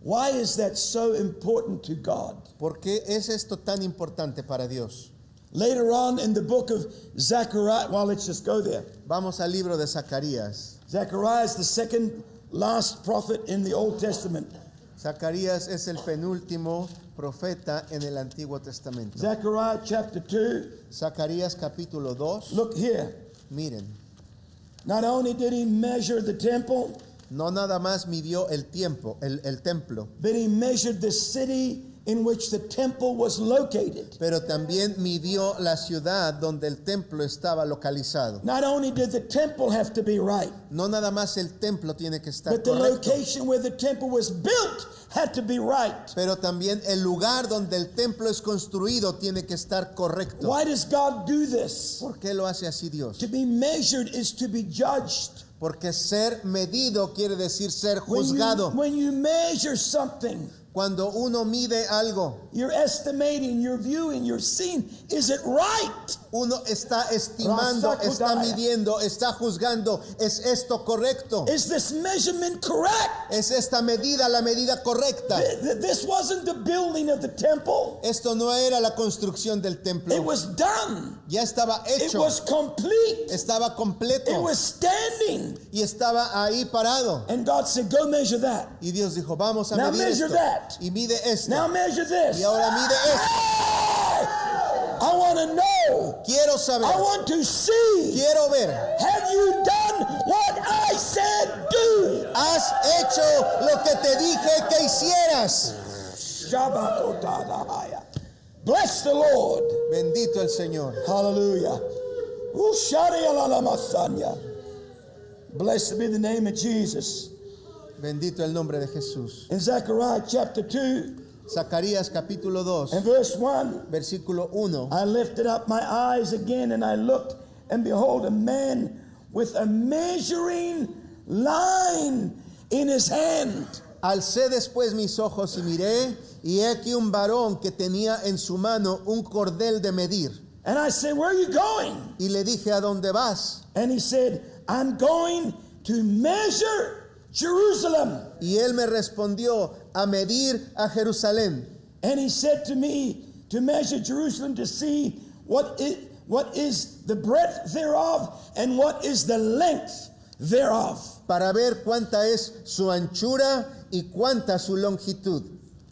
Why is that so important to God? ¿Por qué es esto tan importante para Dios? Later on in the book of Zechariah, well, let's just go there. Vamos al libro de Zacarías. Zechariah is the second last prophet in the Old Testament. Zacarías es el penúltimo profeta en el Antiguo Testamento. Zechariah chapter 2. Zacarías capítulo 2. Look here. Miren, Not only did he measure the temple, no nada más midió el templo, but he measured the city in which the temple was located. pero también midió la ciudad donde el templo estaba localizado. Not only did the temple have to be right, No nada más el templo tiene que estar but the correcto, location where the temple was built had to be right. pero también el lugar donde el templo es construido tiene que estar correcto. Why does God do this? ¿Por qué lo hace así Dios? To be measured is to be judged. Porque ser medido quiere decir ser juzgado. When you measure something, Cuando uno mide algo, you're estimating, you're viewing, you're seeing, is it right? uno está estimando, está midiendo, está juzgando. ¿Es esto correcto? Is this measurement correct? ¿Es esta medida la medida correcta? This wasn't the building of the temple. Esto no era la construcción del It templo. was done. Ya estaba It hecho, was complete. estaba completo It was standing. y estaba ahí parado. And God said, go measure that. Y Dios dijo, vamos a Now medir measure esto. that. Y mide esto. Now measure this. Y ahora mide esto. Hey! I want to know. Quiero saber, I want to see. quiero ver. Have you done what I said do? Has hecho lo que te dije que hicieras. Shabbatotadahaya. Bless the Lord. Bendito el Señor. Hallelujah. Usharialamasanya. Blessed be the name of Jesus. Bendito el nombre de Jesús. In Zechariah chapter 2 Zacarías capítulo 2, and verse 1, versículo 1. I lifted up my eyes again and I looked, and behold, a man with a measuring line in his hand. Alcé después mis ojos y miré, y he aquí un varón que tenía en su mano un cordel de medir. And I said, where are you going? Y le dije, ¿a dónde vas? And he said, I'm going to measure Jerusalem. Y él me respondió, a medir a Jerusalén. And he said to me, to measure Jerusalem to see what is the breadth thereof and what is the length thereof. Para ver cuánta es su anchura y cuánta su longitud.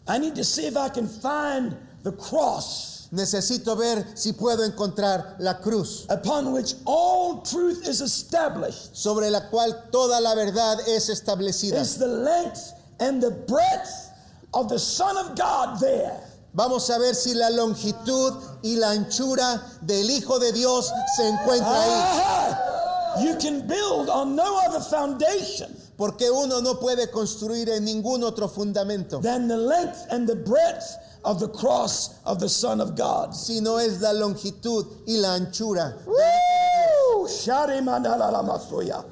I need to see if I can find the cross Necesito ver si puedo encontrar la cruz, upon which all truth is established. sobre la cual toda la verdad es establecida. Is the length and the breadth of the Son of God there? Vamos a ver si la longitud y la anchura del Hijo de Dios se encuentra ahí. Ah, you can build on no other foundation Porque uno no puede construir en ningún otro fundamento, than the length and the breadth of the cross of the Son of God. si no es la longitud y la anchura. Woo! Sharimandalamasuya.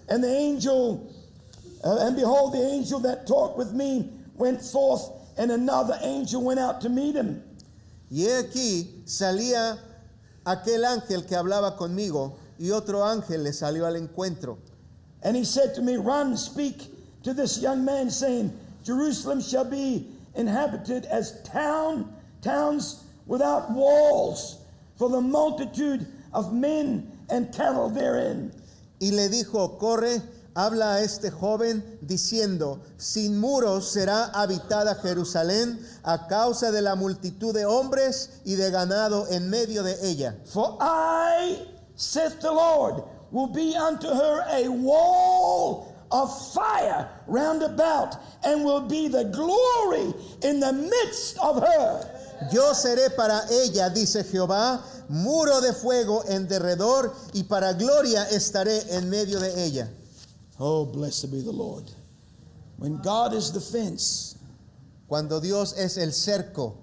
And the angel, and behold, the angel that talked with me went forth, and another angel went out to meet him. Y he aquí salía aquel ángel que hablaba conmigo, y otro ángel le salió al encuentro. And he said to me, run, speak to this young man, saying, Jerusalem shall be inhabited as towns without walls, for the multitude of men and cattle therein. Y le dijo, corre, habla a este joven, diciendo, sin muros será habitada Jerusalén a causa de la multitud de hombres y de ganado en medio de ella. For I, saith the Lord, will be unto her a wall of fire round about, and will be the glory in the midst of her. Yo seré para ella, dice Jehová, muro de fuego en derredor, y para gloria estaré en medio de ella. Oh, blessed be the Lord. When God is the fence, Cuando Dios es el cerco,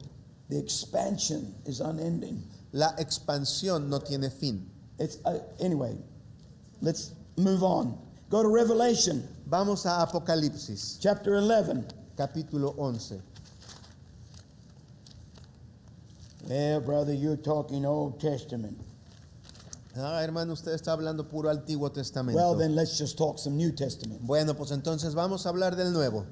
the expansion is unending. la expansión no tiene fin. It's anyway, let's move on. Go to Revelation Vamos a Apocalipsis, chapter 11. capítulo 11. Yeah, brother, you're talking Old Testament. Hermano, usted está hablando puro Antiguo Testamento. Well, then let's just talk some New Testament. Bueno, pues entonces vamos a hablar del Nuevo.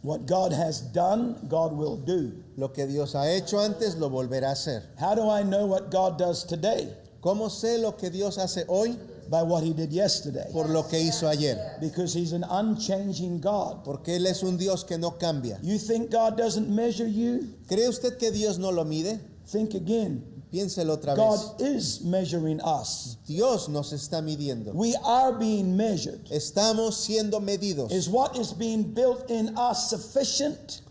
What God has done, God will do. Lo que Dios ha hecho antes, lo volverá a hacer. How do I know what God does today? ¿Cómo sé lo que Dios hace hoy? By what he did yesterday. Por lo que hizo ayer. Because he's an unchanging God. Porque Él es un Dios que no cambia. You think God doesn't measure you? ¿Cree usted que Dios no lo mide? Think again. Piénselo otra vez. God is measuring us. Dios nos está midiendo. We are being measured. Estamos siendo medidos. Is what is being built in us sufficient?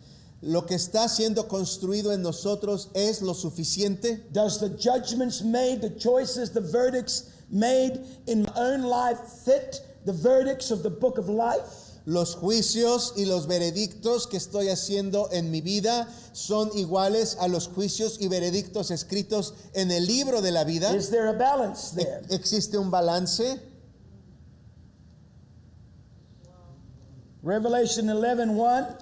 Lo que está siendo construido en nosotros es lo suficiente. Does the judgments made, the choices, the verdicts made in my own life fit the verdicts of the book of life? Los juicios y los veredictos que estoy haciendo en mi vida son iguales a los juicios y veredictos escritos en el libro de la vida. Is there a balance there? ¿Existe un balance? Revelation 11:1.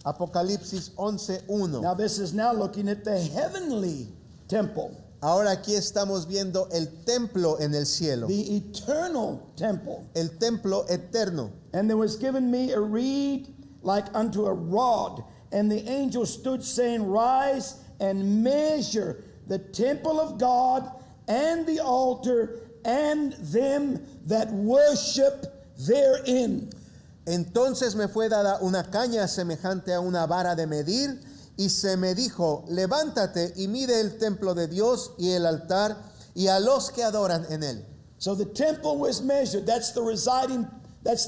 Apocalipsis 11:1. Now this is now looking at the heavenly temple, Ahora aquí estamos viendo el templo en el cielo, the eternal temple. el templo eterno. And there was given me a reed like unto a rod, and the angel stood saying, Rise and measure the temple of God and the altar and them that worship therein. Entonces me fue dada una caña semejante a una vara de medir, y se me dijo, levántate y mide el templo de Dios y el altar y a los que adoran en él. So the temple was measured. That's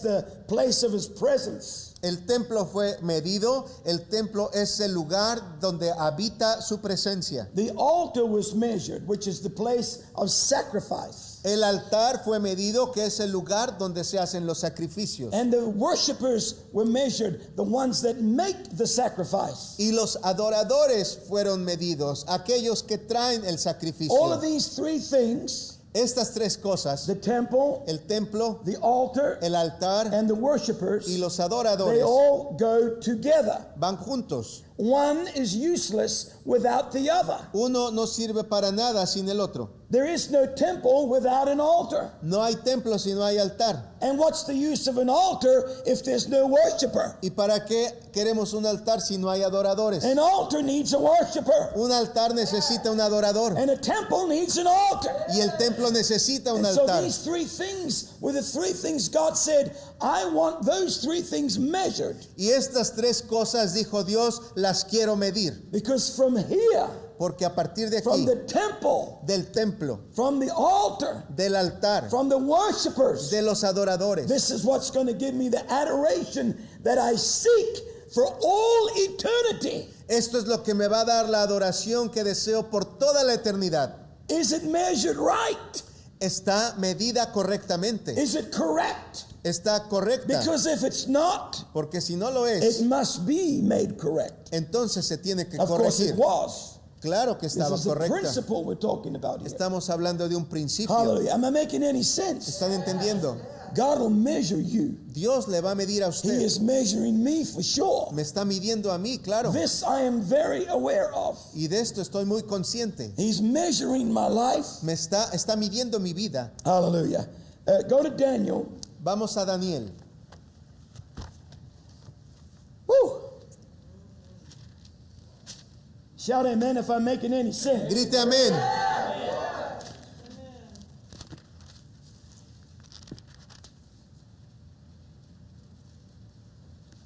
the place of his presence. El templo fue medido, el templo es el lugar donde habita su presencia. The altar was measured, which is the place of sacrifice. El altar fue medido, que es el lugar donde se hacen los sacrificios. And the worshipers were measured, the ones that make the sacrifice. Y los adoradores fueron medidos, aquellos que traen el sacrificio. All of these three things, Estas tres cosas, the temple, el templo, the altar, el altar and the worshipers, y los they adoradores, all go together. van juntos. One is useless without the other. Uno no sirve para nada sin el otro. There is no temple without an altar. No hay templo si no hay altar. And what's the use of an altar if there's no worshiper? ¿Y para qué queremos un altar si no hay adoradores? An altar needs a worshiper. Un altar necesita un adorador And a temple needs an altar. y el templo necesita un And so altar. these three things were the three things God said, I want those three things measured. Y estas tres cosas, dijo Dios, las quiero medir. Because from here, Porque a partir de from aquí, the temple, del templo, from the altar, del altar, from the worshipers, de los adoradores, this is what's going to give me the adoration that I seek for all eternity. esto es lo que me va a dar la adoración que deseo por toda la eternidad. Is it measured right? Está medida correctamente. Is it correct? Está correcta. Because if it's not, Porque si no lo it es, must be made correct. entonces se tiene que Of course corregir. it was. Claro que This estaba is the correcta. principle we're talking about here. Estamos hablando de un principio. Hallelujah. Am I making any sense? ¿Están entendiendo? God will measure you. Dios le va a medir a He usted. is measuring me for sure. Me está midiendo a mí, claro. This I am very aware of. Y de esto estoy muy consciente. He's measuring my life. Me está midiendo mi vida. Hallelujah. Go to Daniel. Vamos a Daniel. Woo. Shout amen if I'm making any sense. Grite amén.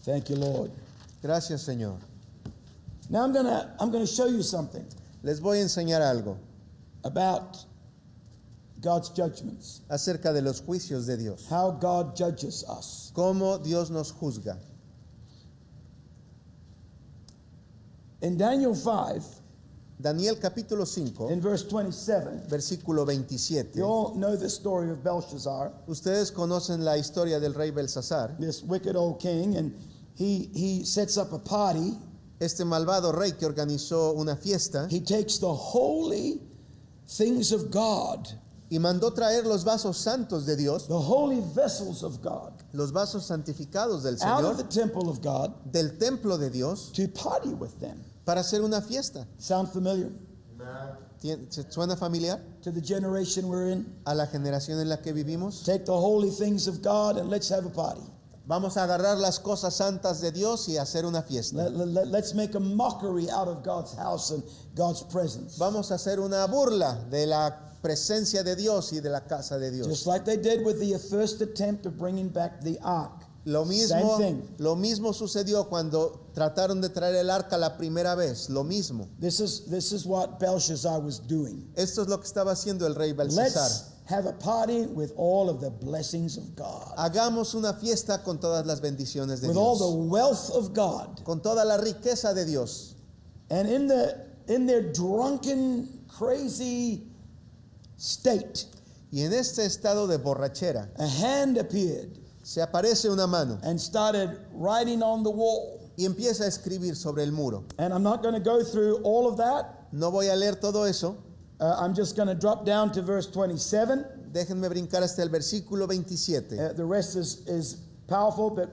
Thank you, Lord. Gracias, Señor. Now I'm gonna show you something Les voy a enseñar algo about God's judgments. acerca de los juicios de Dios. How God judges us. Cómo Dios nos juzga. In Daniel 5, Daniel capítulo 5, in verse 27, versículo 27. you all know the story of Belshazzar, Ustedes conocen la historia del rey Belsasar, this wicked old king, and he sets up a party. este malvado rey que organizó una fiesta He takes the holy things of God, y mandó traer los vasos santos de Dios, the holy vessels of God, los vasos santificados del out of Señor, the temple of God del templo de Dios, to party with them. para hacer una fiesta. Sound familiar ¿Se suena familiar to the generation we're in? a la generación en la que vivimos? Take the holy things of God and let's have a party. Vamos a agarrar las cosas santas de Dios y hacer una fiesta. Let's make a mockery out of God's house and God's presence. Vamos a hacer una burla de la presencia de Dios y de la casa de Dios. Just like they did with the first attempt of bringing back the ark. Same thing. Lo mismo sucedió cuando trataron de traer el arca la primera vez. Lo mismo. This is what Belshazzar was doing. Esto es lo que estaba haciendo el rey Belsasar. Let's have a party with all of the blessings of God, Hagamos una fiesta con todas las bendiciones de with all the Dios, wealth of God. con toda la riqueza de Dios. And in their drunken, crazy state, Y en este estado de borrachera a hand appeared se aparece una mano and started writing on the wall. y empieza a escribir sobre el muro. And I'm not going to go through all of that. No voy a leer todo eso. I'm just going to drop down to verse 27. Déjenme brincar hasta el versículo 27. The rest is powerful, but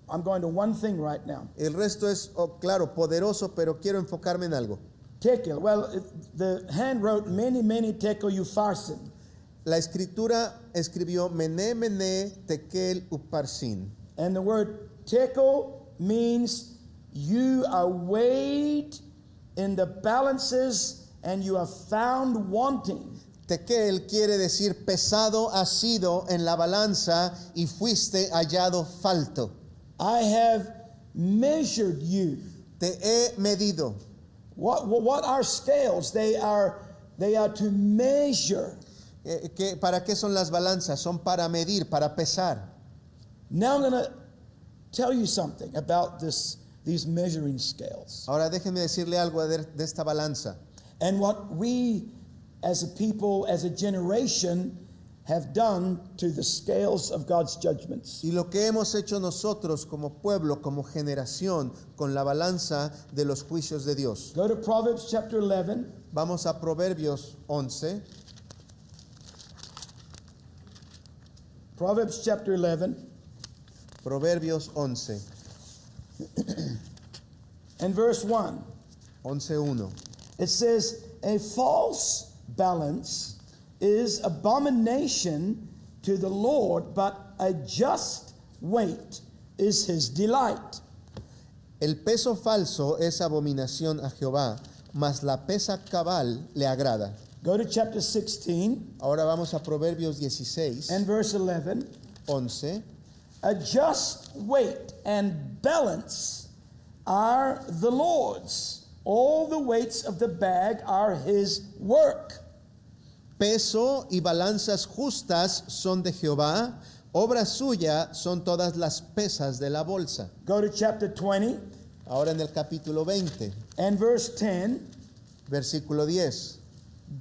I'm going to one thing right now. El resto es, claro, poderoso, pero quiero enfocarme en algo. Tekel. Well, the hand wrote many, many tekel upharsin. La escritura escribió Mené, Mené, Tekel, Uparsin. And the word tekel means you are weighed in the balances and you are found wanting. Tekel quiere decir pesado has sido en la balanza y fuiste hallado falto. I have measured you. Te he medido. What are scales? They are to measure. ¿Para qué son las balanzas? Son para medir, para pesar. Now I'm going to tell you something about these measuring scales. Ahora déjenme decirle algo de esta balanza. And what we as a people, as a generation, have done to the scales of God's judgments. Y lo que hemos hecho nosotros como pueblo, como generación, con la balanza de los juicios de Dios. Go to Proverbs chapter 11. Vamos a Proverbios 11. Proverbs chapter 11 Proverbios 11. and verse 1. 11:1. It says, a false balance is abomination to the Lord, but a just weight is his delight. El peso falso es abominación a Jehová, mas la pesa cabal le agrada. Go to chapter 16 Ahora vamos a Proverbios 16, and verse 11. 11. A just weight and balance are the Lord's. All the weights of the bag are his work. Peso y balanzas justas son de Jehová, obra suya son todas las pesas de la bolsa. Go to chapter 20 Ahora en el capítulo 20, and verse 10. versículo 10.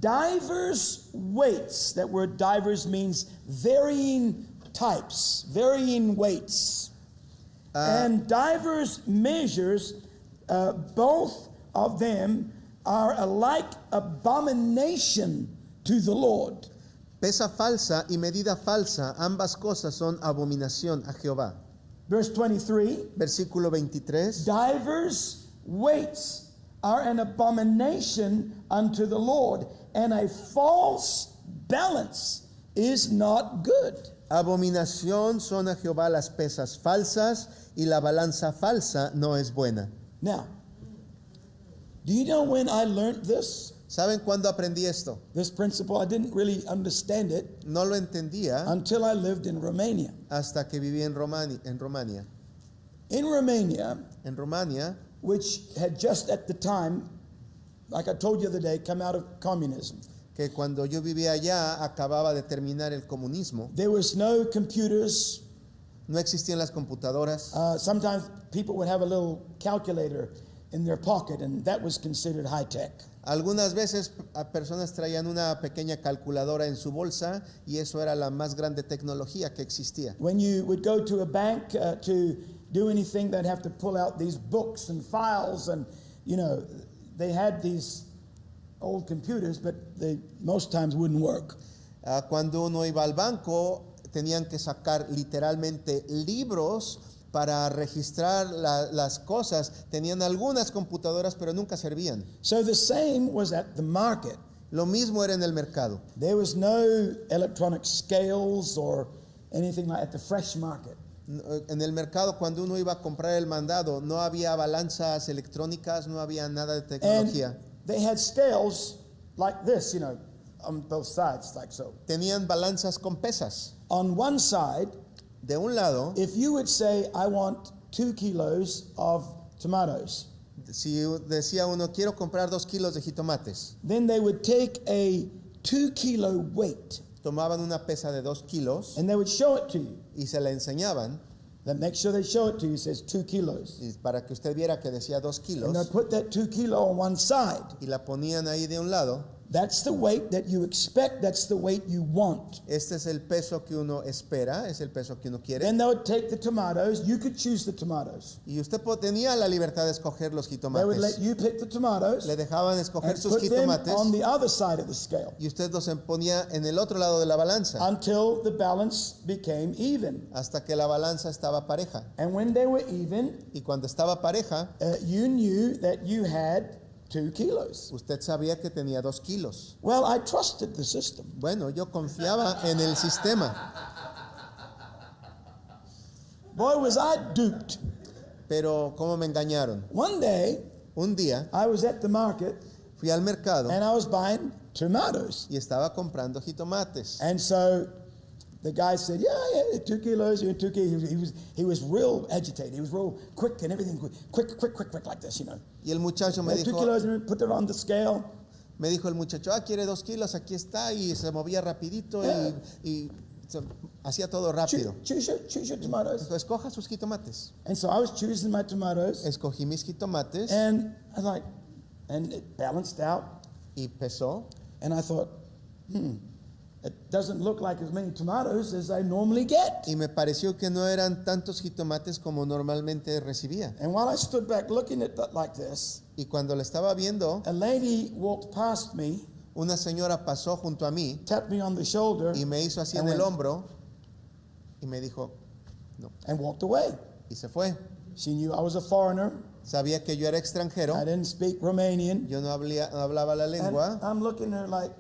Divers weights. That word divers means varying types, varying weights. And divers measures, both of them are alike abomination to the Lord. Pesa falsa y medida falsa, ambas cosas son abominación a Jehová. Verse 23. Versículo 23. Divers weights are an abomination unto the Lord, and a false balance is not good. Abominación son a Jehová las pesas falsas y la balanza falsa no es buena. Now, do you know when I learned this? ¿Saben cuándo aprendí esto? This principle, I didn't really understand it No lo entendía until I lived in Romania. hasta que viví en Romania. In Romania, En Romania, which had just at the time, like I told you the other day, come out of communism. que cuando yo vivía allá acababa de terminar el comunismo, There was no computers. no existían las computadoras. Sometimes people would have a little calculator in their pocket, and that was considered high tech. Algunas veces personas traían una pequeña calculadora en su bolsa y eso era la más grande tecnología que existía. When you would go to a bank to do anything, they'd have to pull out these books and files, and they had these old computers, but they most times wouldn't work. Cuando uno iba al banco tenían que sacar literalmente libros para registrar las cosas. Tenían algunas computadoras pero nunca servían. So the same was at the market. Lo mismo era en el mercado. There was no electronic scales or anything like at the fresh market. En el mercado cuando uno iba a comprar el mandado no había balanzas electrónicas, no había nada de tecnología. And they had scales like this, on both sides, like so. Tenían balanzas con pesas. On one side De un lado, if you would say, I want 2 kilos of tomatoes, si decía uno, quiero comprar 2 kilos de jitomates, then they would take a 2 kilo weight tomaban una pesa de 2 kilos and they would show it to you. y se la enseñaban Then make sure they show it to you. It says 2 kilos. y para que usted viera que decía 2 And kilos they'll put that 2 kilo on one side. y la ponían ahí de un lado. That's the weight that you expect. That's the weight you want. Este es el peso que uno espera, es el peso que uno quiere. Then they would take the tomatoes. You could choose the tomatoes. Y usted tenía la libertad de escoger los They would let jitomates. you pick the tomatoes Le dejaban escoger and sus put them jitomates on the other side of the scale y usted los ponía en el otro lado de la balanza until the balance became even. hasta que la balanza estaba pareja. And when they were even, Y cuando estaba pareja, you knew that you had 2 kilos. usted sabía que tenía 2 kilos. Well, I trusted the system. Bueno, yo confiaba en el sistema, Boy, was I duped. pero ¿cómo me engañaron? One day, Un día I was at the market fui al mercado and I was buying tomatoes. y estaba comprando jitomates. And so the guy said, yeah, 2 kilos, you're 2 kilos. He was real agitated. He was real quick and everything, quick, like this, you know. Y el muchacho me 2 dijo, kilos, and put it on the scale. el muchacho, quiere 2 kilos, aquí está, y se movía rapidito y hacía todo rápido. Choose your tomatoes. Dijo, escoja sus jitomates. And so I was choosing my tomatoes, Escogí mis jitomates and I was like, and it balanced out. y pesó. And I thought, it doesn't look like as many tomatoes as I normally get. Y me pareció que no eran tantos jitomates como normalmente recibía. And while I stood back looking at that like this, Y cuando lo estaba viendo, a lady walked past me, una señora pasó junto a mí tapped me on the shoulder, y me hizo así en and el went, hombro y me dijo, no, and walked away. y se fue. She knew I was a foreigner. Sabía que yo era extranjero, I didn't speak Romanian. yo no hablaba la And lengua I'm looking at her like,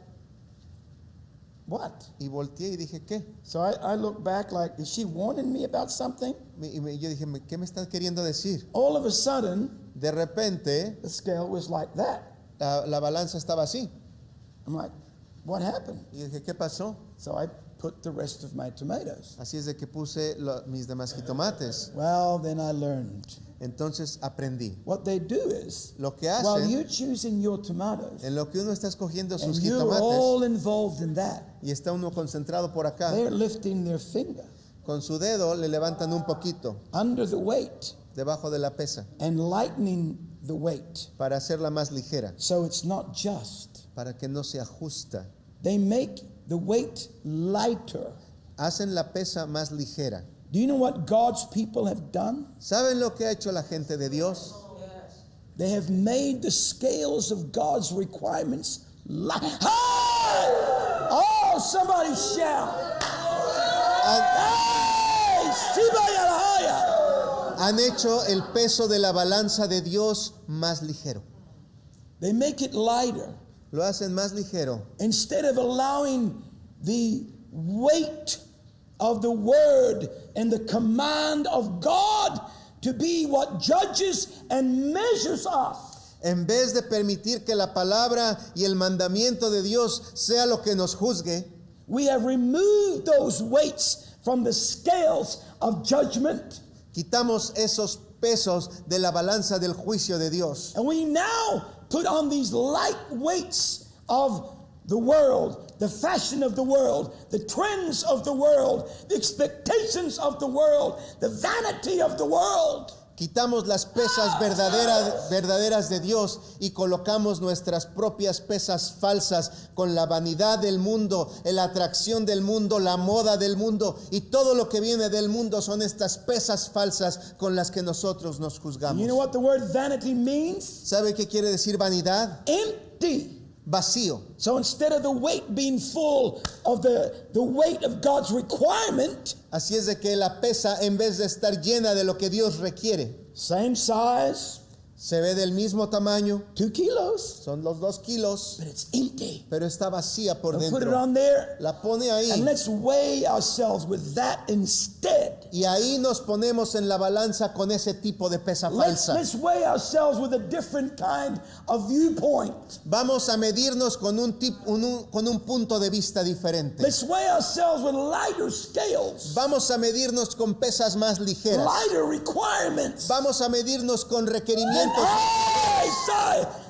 what? y volteé y dije, ¿qué? So I look back like, is she warning me about something? Yo dije, ¿qué me estás queriendo decir? All of a sudden, De repente, the scale was like that. la balanza estaba así. I'm like, what happened? Y dije, ¿qué pasó? So I put the rest of my tomatoes. Así es de que puse mis demás jitomates. Well, then I learned. Entonces aprendí. What they do is, Lo que while hacen, you're choosing your tomatoes, en lo que uno está escogiendo and sus you're jitomates all involved in that, y está uno concentrado por acá, they're lifting their finger con su dedo le levantan un poquito under the weight debajo de la pesa and lightening the weight. para hacerla más ligera, So it's not just. para que no se ajusta. They make the weight lighter. Hacen la pesa más ligera. Do you know what God's people have done? ¿Saben lo que ha hecho la gente de Dios? They have made the scales of God's requirements light. Hey! Oh, somebody shout. Hey! Shibayalahaya! Han hecho el peso de la balanza de Dios más ligero. They make it lighter. Lo hacen más ligero. Instead of allowing the weight of the word and the command of God to be what judges and measures us. En vez de permitir que la palabra y el mandamiento de Dios sea lo que nos juzgue, We have removed those weights from the scales of judgment. quitamos esos pesos de la balanza del juicio de Dios. And we now put on these light weights of the world, the fashion of the world, the trends of the world, the expectations of the world, the vanity of the world. Quitamos las pesas verdaderas de Dios y colocamos nuestras propias pesas falsas con la vanidad del mundo, la atracción del mundo, la moda del mundo y todo lo que viene del mundo son estas pesas falsas con las que nosotros nos juzgamos. You know what the word vanity means? ¿Sabe qué quiere decir vanidad? Empty. Vacío. So instead of the weight being full of the weight of God's requirement, Así es de que la pesa, en vez de estar llena de lo que Dios requiere, same size, Se ve del mismo tamaño, 2 kilos, son los 2 kilos, but it's empty. pero está vacía por Now put it dentro. on there, La pone and ahí let's weigh ourselves with that instead. y ahí nos ponemos en la balanza con ese tipo de pesa falsa. Let's weigh ourselves with a different kind of viewpoint. Vamos a medirnos con un punto de vista diferente. Let's weigh ourselves with lighter scales, Vamos a medirnos con pesas más ligeras. lighter requirements. Vamos a medirnos con Then requerimientos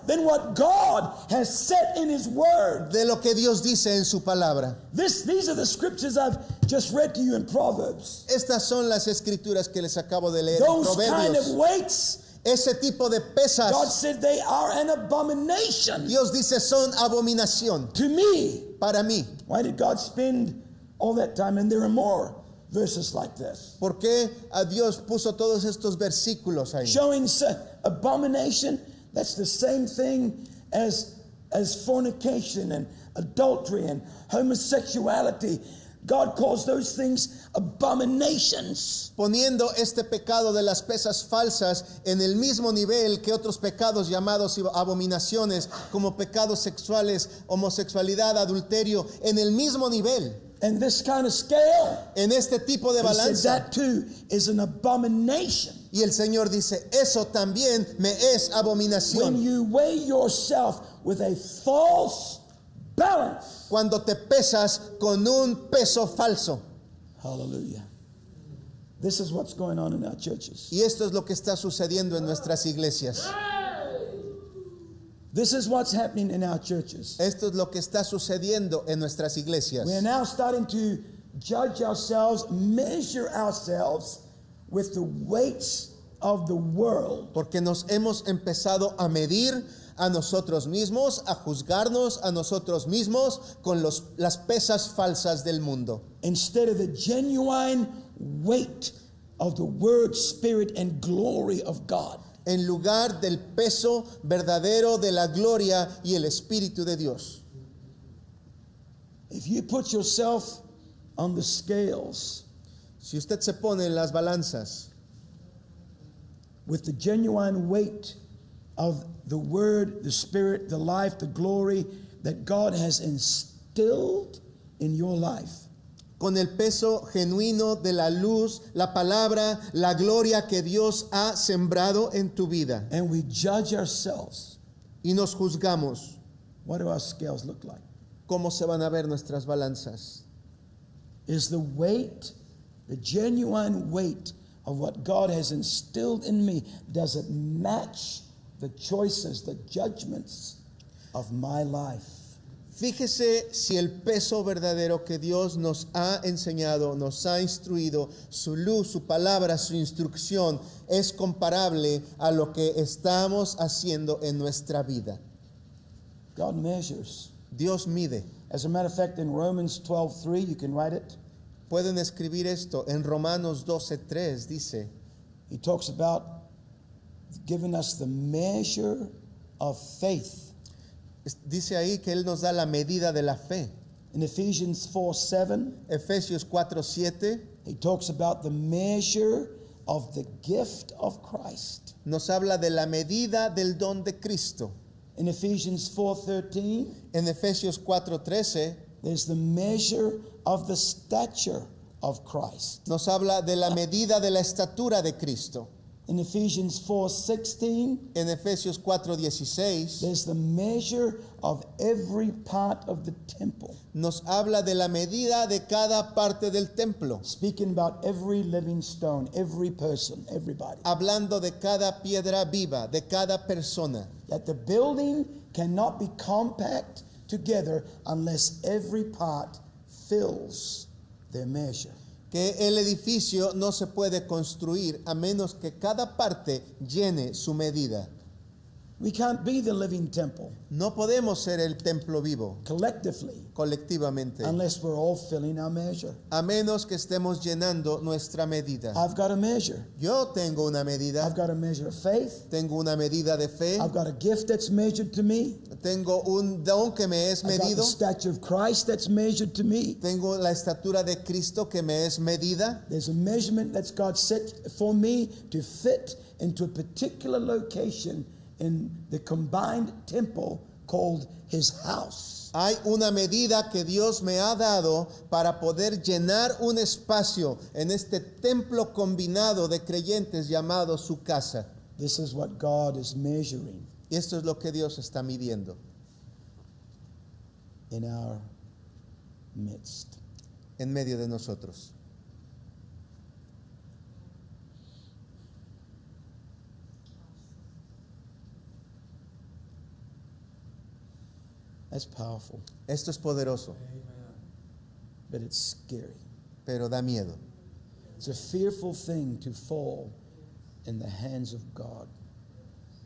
than what God has set in His Word. de lo que Dios dice en su palabra. These are the scriptures I've just read to you in Proverbs. Estas son las escrituras que les acabo de leer en Those kind of Proverbios. weights, Ese tipo de God pesas, said they are an abomination Dios dice, son abominación to me. para mí. Why did God spend all that time? And there are more verses like this, ¿Por qué a Dios puso todos estos versículos ahí? showing abomination. That's the same thing as fornication and adultery and homosexuality. God calls those things abominations. Poniendo este pecado de las pesas falsas en el mismo nivel que otros pecados llamados abominaciones, como pecados sexuales, homosexualidad, adulterio, en el mismo nivel. And this kind of scale, En este tipo de he said, balanza. that too is an abomination. Y el Señor dice, eso también me es When abominación. you weigh yourself with a false balance. Cuando te pesas con un peso falso. Hallelujah. This is what's going on in our churches. Y esto es lo que está sucediendo en nuestras iglesias. This is what's happening in our churches. Esto es lo que está sucediendo en nuestras iglesias. We are now starting to judge ourselves, measure ourselves with the weights of the world. Porque nos hemos empezado a medir a nosotros mismos, a juzgarnos a nosotros mismos con las pesas falsas del mundo. Instead of the genuine weight of the Word, Spirit, and glory of God. En lugar del peso verdadero de la gloria y el Espíritu de Dios. If you put yourself on the scales Si usted se pone en las balanzas with the genuine weight of the Word, the Spirit, the life, the glory that God has instilled in your life, con el peso genuino de la luz, la palabra, la gloria que Dios ha sembrado en tu vida, and we judge ourselves, y nos juzgamos, what do our scales look like? ¿cómo se van a ver nuestras balanzas? Is the weight, the genuine weight of what God has instilled in me, does it match the choices, the judgments of my life? Fíjese si el peso verdadero que Dios nos ha enseñado, nos ha instruido, su luz, su palabra, su instrucción, es comparable a lo que estamos haciendo en nuestra vida. God measures. Dios mide. As a matter of fact, in Romans 12:3, you can write it. Pueden escribir esto en Romanos 12:3, dice, He talks about giving us the measure of faith. dice ahí que Él nos da la medida de la fe. In Ephesians 4:7, Efesios 4:7 he talks about the measure of the gift of Christ. nos habla de la medida del don de Cristo. In Ephesians 4:13, En Efesios 4:13 there's the measure of the stature of Christ. nos habla de la medida de la estatura de Cristo. In Ephesians 4:16, En Efesios 4:16 there's the measure of every part of the temple, nos habla de la medida de cada parte del templo, speaking about every living stone, every person, everybody. hablando de cada piedra viva, de cada persona. That the building cannot be compact together unless every part fills their measure. Que el edificio no se puede construir a menos que cada parte llene su medida. We can't be the living temple No podemos ser el templo vivo collectively colectivamente, unless we're all filling our measure. a menos que estemos llenando nuestra medida. I've got a measure. Yo tengo una medida, I've got a measure of faith. tengo una medida de fe, I've got a gift that's measured to me. tengo un don que me es I've got the medido, stature of Christ that's measured to me. tengo la estatura de Cristo que me es medida. There's a measurement that's God set for me to fit into a particular location in the combined temple called His house. Hay una medida que Dios me ha dado para poder llenar un espacio en este templo combinado de creyentes llamado su casa. This is what God is measuring Y esto es lo que Dios está midiendo in our midst. en medio de nosotros. That's powerful, Esto es poderoso, but it's scary. pero da miedo. It's a fearful thing to fall in the hands of God.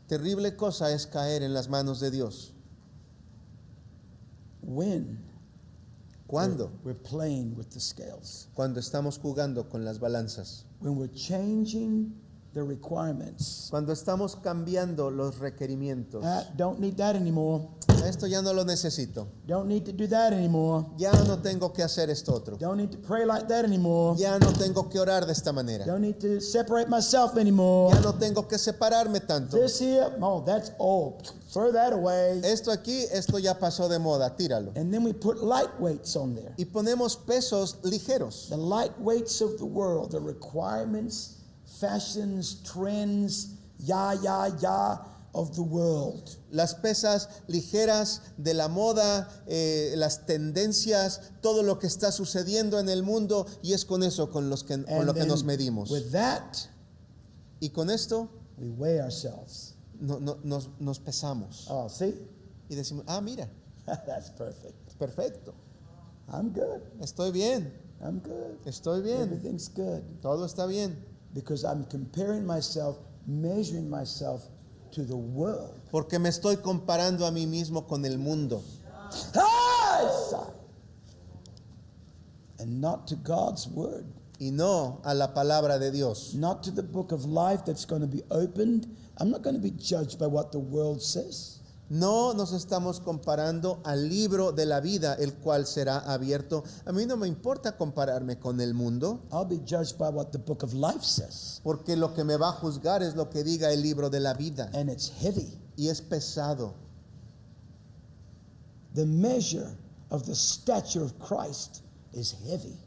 Terrible cosa es caer en las manos de Dios. When ¿Cuándo? we're playing with the scales, Cuando estamos jugando con las balanzas. when we're changing the requirements. Cuando estamos cambiando los requerimientos. Don't need that anymore. Esto ya no lo necesito. Don't need to do that anymore. Ya no tengo que hacer esto otro. Don't need to pray like that anymore. Ya no tengo que orar de esta manera. Don't need to separate myself anymore. Ya no tengo que separarme tanto. This here, oh, that's old. Throw that away. Esto aquí, esto ya pasó de moda, tíralo. And then we put light weights on there. Y ponemos pesos ligeros. The light weights of the world, the requirements, fashions, trends, ya of the world. Las pesas ligeras de la moda, las tendencias, todo lo que está sucediendo en el mundo, y es con eso con lo que then nos medimos. with that, Y con esto we weigh ourselves. nos pesamos. Oh, see? Y decimos, mira, That's perfect. es perfecto. I'm good. Estoy bien, I'm good. estoy bien, Everything's good. todo está bien. Because I'm comparing myself, measuring myself to the world. Porque me estoy comparando a mí mismo con el mundo. And not to God's word. Y no a la palabra de Dios. Not to the book of life that's going to be opened. I'm not going to be judged by what the world says. No nos estamos comparando al libro de la vida, el cual será abierto. A mí no me importa compararme con el mundo, I'll be judged by what the book of life says. porque lo que me va a juzgar es lo que diga el libro de la vida. And it's heavy. Y es pesado. The measure of the stature of Christ is heavy.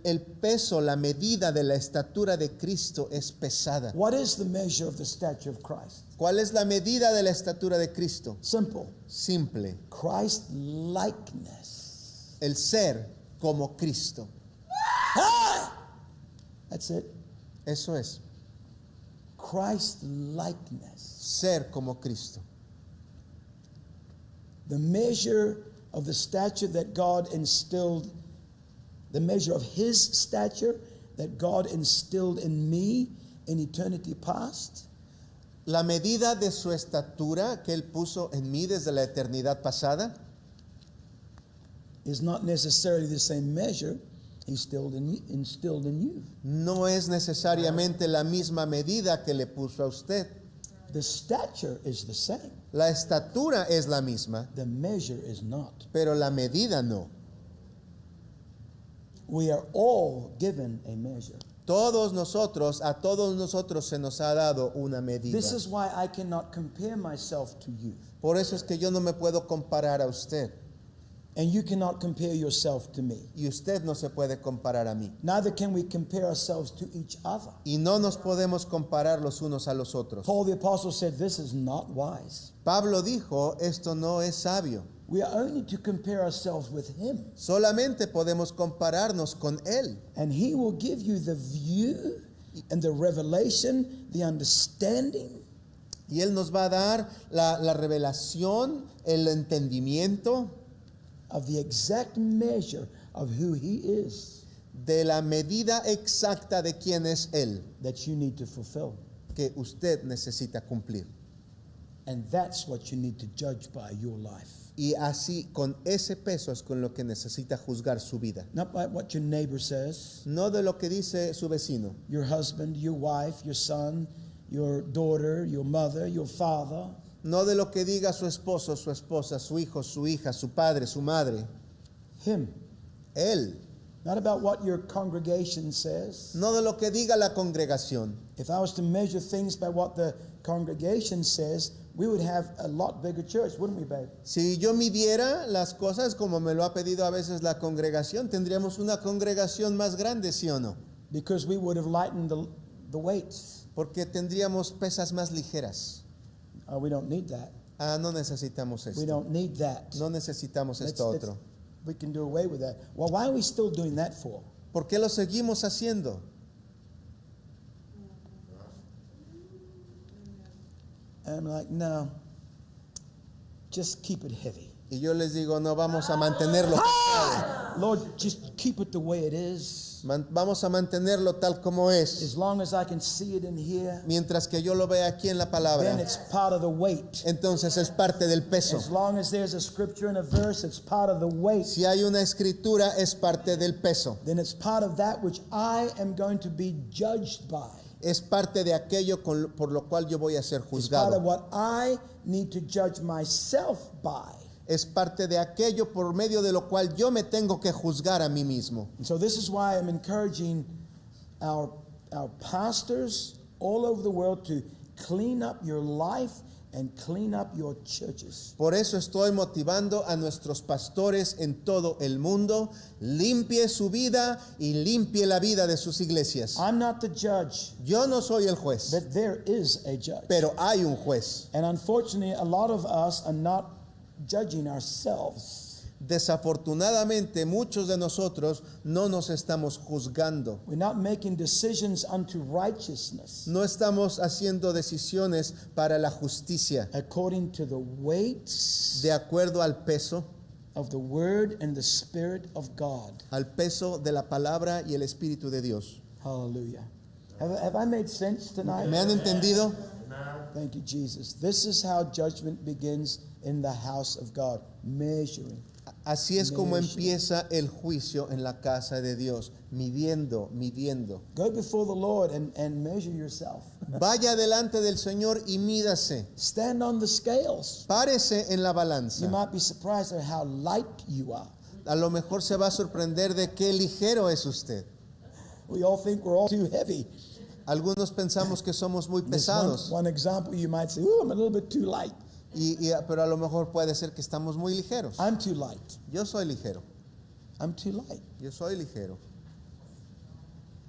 El peso, la medida de la estatura de Cristo es pesada. What is the measure of the stature of Christ? ¿Cuál es la medida de la estatura de Cristo? Simple. Simple. Christ likeness. El ser como Cristo. That's it. Eso es. Christ likeness. Ser como Cristo. The measure of the stature that God instilled, the measure of His stature that God instilled in me in eternity past, La medida de su estatura que Él puso en mí desde la eternidad pasada is not necessarily the same measure He instilled in you. no es necesariamente la misma medida que le puso a usted. The stature is the same. La estatura es la misma, The measure is not. pero la medida no. We are all given a measure. A todos nosotros se nos ha dado una medida. This is why I cannot compare myself to you. Por eso es que yo no me puedo comparar a usted. And you cannot compare yourself to me. Y usted no se puede comparar a mí. Neither can we compare ourselves to each other. Y no nos podemos comparar los unos a los otros. Paul the Apostle said, this is not wise. Pablo dijo, esto no es sabio. We are only to compare ourselves with Him. Solamente podemos compararnos con Él. And He will give you the view and the revelation, the understanding Y Él nos va a dar la revelación, el entendimiento of the exact measure of who He is de la medida exacta de quién es Él, that you need to fulfill. que usted necesita cumplir. And that's what you need to judge by your life. Y así, con ese peso es con lo que necesita juzgar su vida. Not by what your neighbor says, No de lo que dice su vecino, your husband, your wife, your son, your daughter, your mother, your father. no de lo que diga su esposo, su esposa, su hijo, su hija, su padre, su madre. Him. Él, Not about what your congregation says. no de lo que diga la congregación. If I was to measure things by what the congregation says, we would have a lot bigger church, wouldn't we, babe? Si yo midiera las cosas como me lo ha pedido a veces la congregación, tendríamos una congregación más grande, ¿sí o no? Because we would have lightened the weights. Porque tendríamos pesas más ligeras. We don't need that. Ah, no necesitamos We esto. don't need that. No necesitamos Let's- esto let's- otro. we can do away with that. Well, why are we still doing that for? ¿Por qué lo seguimos haciendo? And I'm like, no, just keep it heavy. Y yo les digo, no, vamos a mantenerlo. Lord, just keep it the way it is. Vamos a mantenerlo tal como es. As long as I can see it in here, Mientras que yo lo vea aquí en la then palabra, it's part of the weight. entonces es parte del peso. As long as there's a scripture and a verse, it's part of the weight. Si hay una escritura, es parte del peso. Then it's part of that which I am going to be judged by. Es parte de aquello por lo cual yo voy a ser It's part of juzgado. what I need to judge myself by. Es parte de aquello por medio de lo cual yo me tengo que juzgar a mí mismo. And so this is why I'm encouraging our pastors all over the world to clean up your life and clean up your churches. Por eso estoy motivando a nuestros pastores en todo el mundo, limpie su vida y limpie la vida de sus iglesias. I'm not the judge, Yo no soy el juez, but there is a judge. pero hay un juez. And unfortunately, a lot of us are not judging ourselves. Desafortunadamente, muchos de nosotros no nos estamos juzgando. We're not making decisions unto righteousness No estamos haciendo decisiones para la justicia according to the weights de acuerdo al peso, of the Word and the Spirit of God. al peso de la palabra y el Espíritu de Dios. Hallelujah. Have I made sense tonight? ¿Me han entendido? Thank you, Jesus. This is how judgment begins in the house of God. Measuring. Así es como empieza el juicio en la casa de Dios, midiendo. Go before the Lord and measure yourself. Vaya delante del Señor y mídase. Stand on the scales. Párese en la You balanza. might be surprised at how light you are. A lo mejor se va a sorprender de qué ligero es usted. We all think we're all too heavy. Algunos pensamos que somos muy There's pesados, one example you might say, "Ooh, I'm a little bit too light." pero a lo mejor puede ser que estamos muy ligeros. I'm too light. Yo soy ligero, I'm too light. yo soy ligero.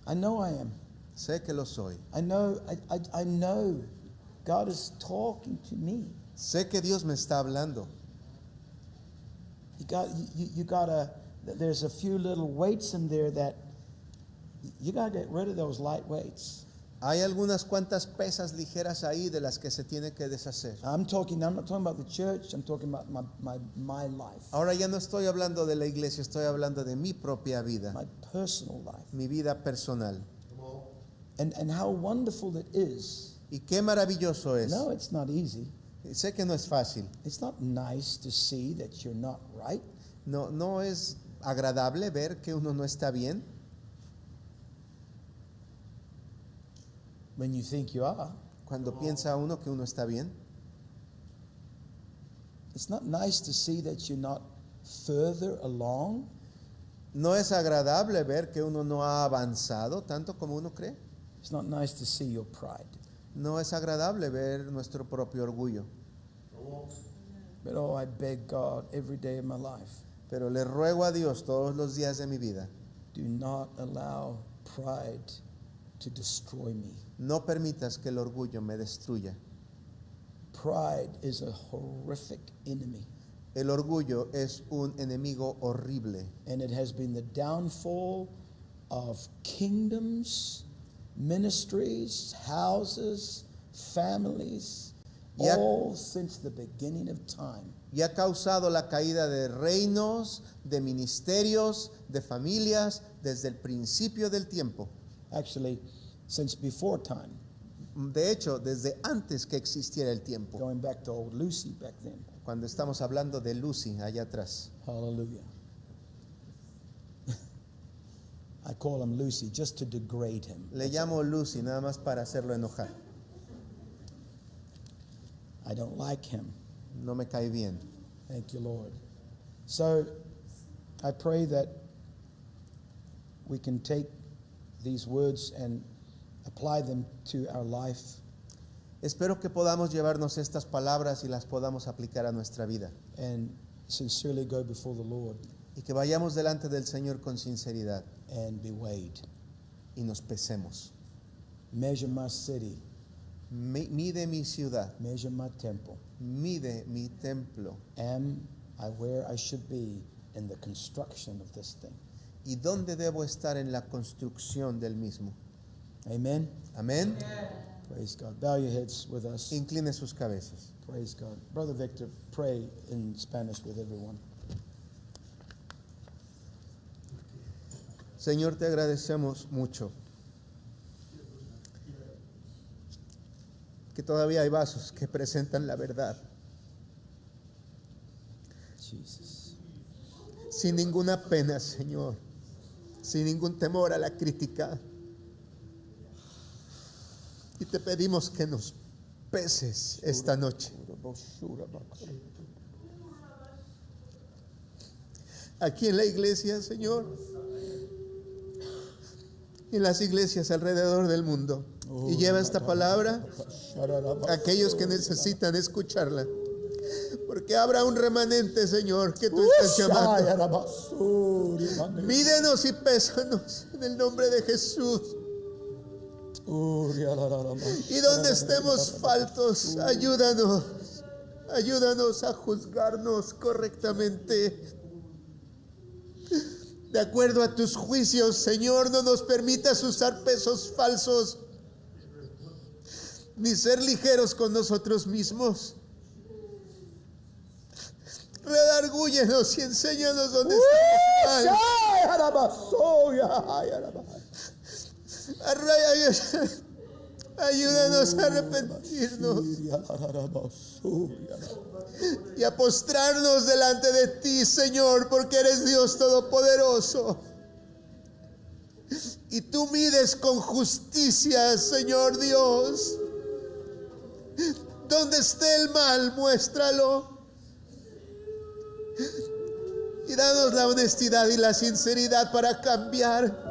I know I am. Sé que lo soy. I know God is talking to me. Sé que Dios me está hablando. There's a few little weights in there that you got to get rid of those light weights. Hay algunas cuantas pesas ligeras ahí de las que se tiene que deshacer. I'm not talking about the church, I'm talking about my life, Ahora ya no estoy hablando de la iglesia, estoy hablando de mi propia vida, my personal life. mi vida personal. And how wonderful it is. Y qué maravilloso es. No, it's not easy. Sé que no es fácil. It's not nice to see that you're not right. No es agradable ver que uno no está bien When you think you are. cuando piensa uno que uno está bien. It's not nice to see that you're not further along. No es agradable ver que uno no ha avanzado tanto como uno cree. It's not nice to see your pride. No es agradable ver nuestro propio orgullo. But oh, I beg God every day of my life, Pero le ruego a Dios todos los días de mi vida, do not allow pride to destroy me. no permitas que el orgullo me destruya. Pride is a horrific enemy, El orgullo es un enemigo horrible and it has been the downfall of kingdoms, ministries, houses, families, Yeah. all since the beginning of time. y ha causado la caída de reinos, de ministerios, de familias desde el principio del tiempo. Actually, since before time. De hecho, desde antes que existiera el tiempo. Going back to old Lucy back then. Cuando estamos hablando de Lucy allá atrás. Hallelujah. I call him Lucy just to degrade him. Le llamo Lucy nada más para hacerlo enojar. I don't like him. No me cae bien. Thank you, Lord. So I pray that we can take these words and apply them to our life. Espero que podamos llevarnos estas palabras y las podamos aplicar a nuestra vida. And sincerely go before the Lord Y que vayamos delante del Señor con sinceridad and be weighed. y nos pesemos. Measure my city, Mide mi ciudad, measure my temple. mide mi templo. Am I where I should be in the construction of this thing? ¿Y dónde debo estar en la construcción del mismo? Amen. Amén. Praise God. Bow your heads with us. Incline sus cabezas. Praise God. Brother Victor, pray in Spanish with everyone. Señor, te agradecemos mucho que todavía hay vasos que presentan la verdad Jesus. sin ninguna pena, Señor, sin ningún temor a la crítica. Y te pedimos que nos peses esta noche. Aquí en la iglesia, Señor, en las iglesias alrededor del mundo. Y lleva esta palabra a aquellos que necesitan escucharla. Porque habrá un remanente, Señor, que tú estás llamando. Mídenos y pésanos en el nombre de Jesús. Y donde estemos faltos, ayúdanos. Ayúdanos a juzgarnos correctamente. De acuerdo a tus juicios, Señor, no nos permitas usar pesos falsos, ni ser ligeros con nosotros mismos. Redargúyenos y enséñanos dónde estamos mal. Ayúdanos a arrepentirnos y a postrarnos delante de ti, Señor, porque eres Dios todopoderoso. Y tú mides con justicia, Señor Dios. Donde esté el mal, muéstralo. Y danos la honestidad y la sinceridad para cambiar.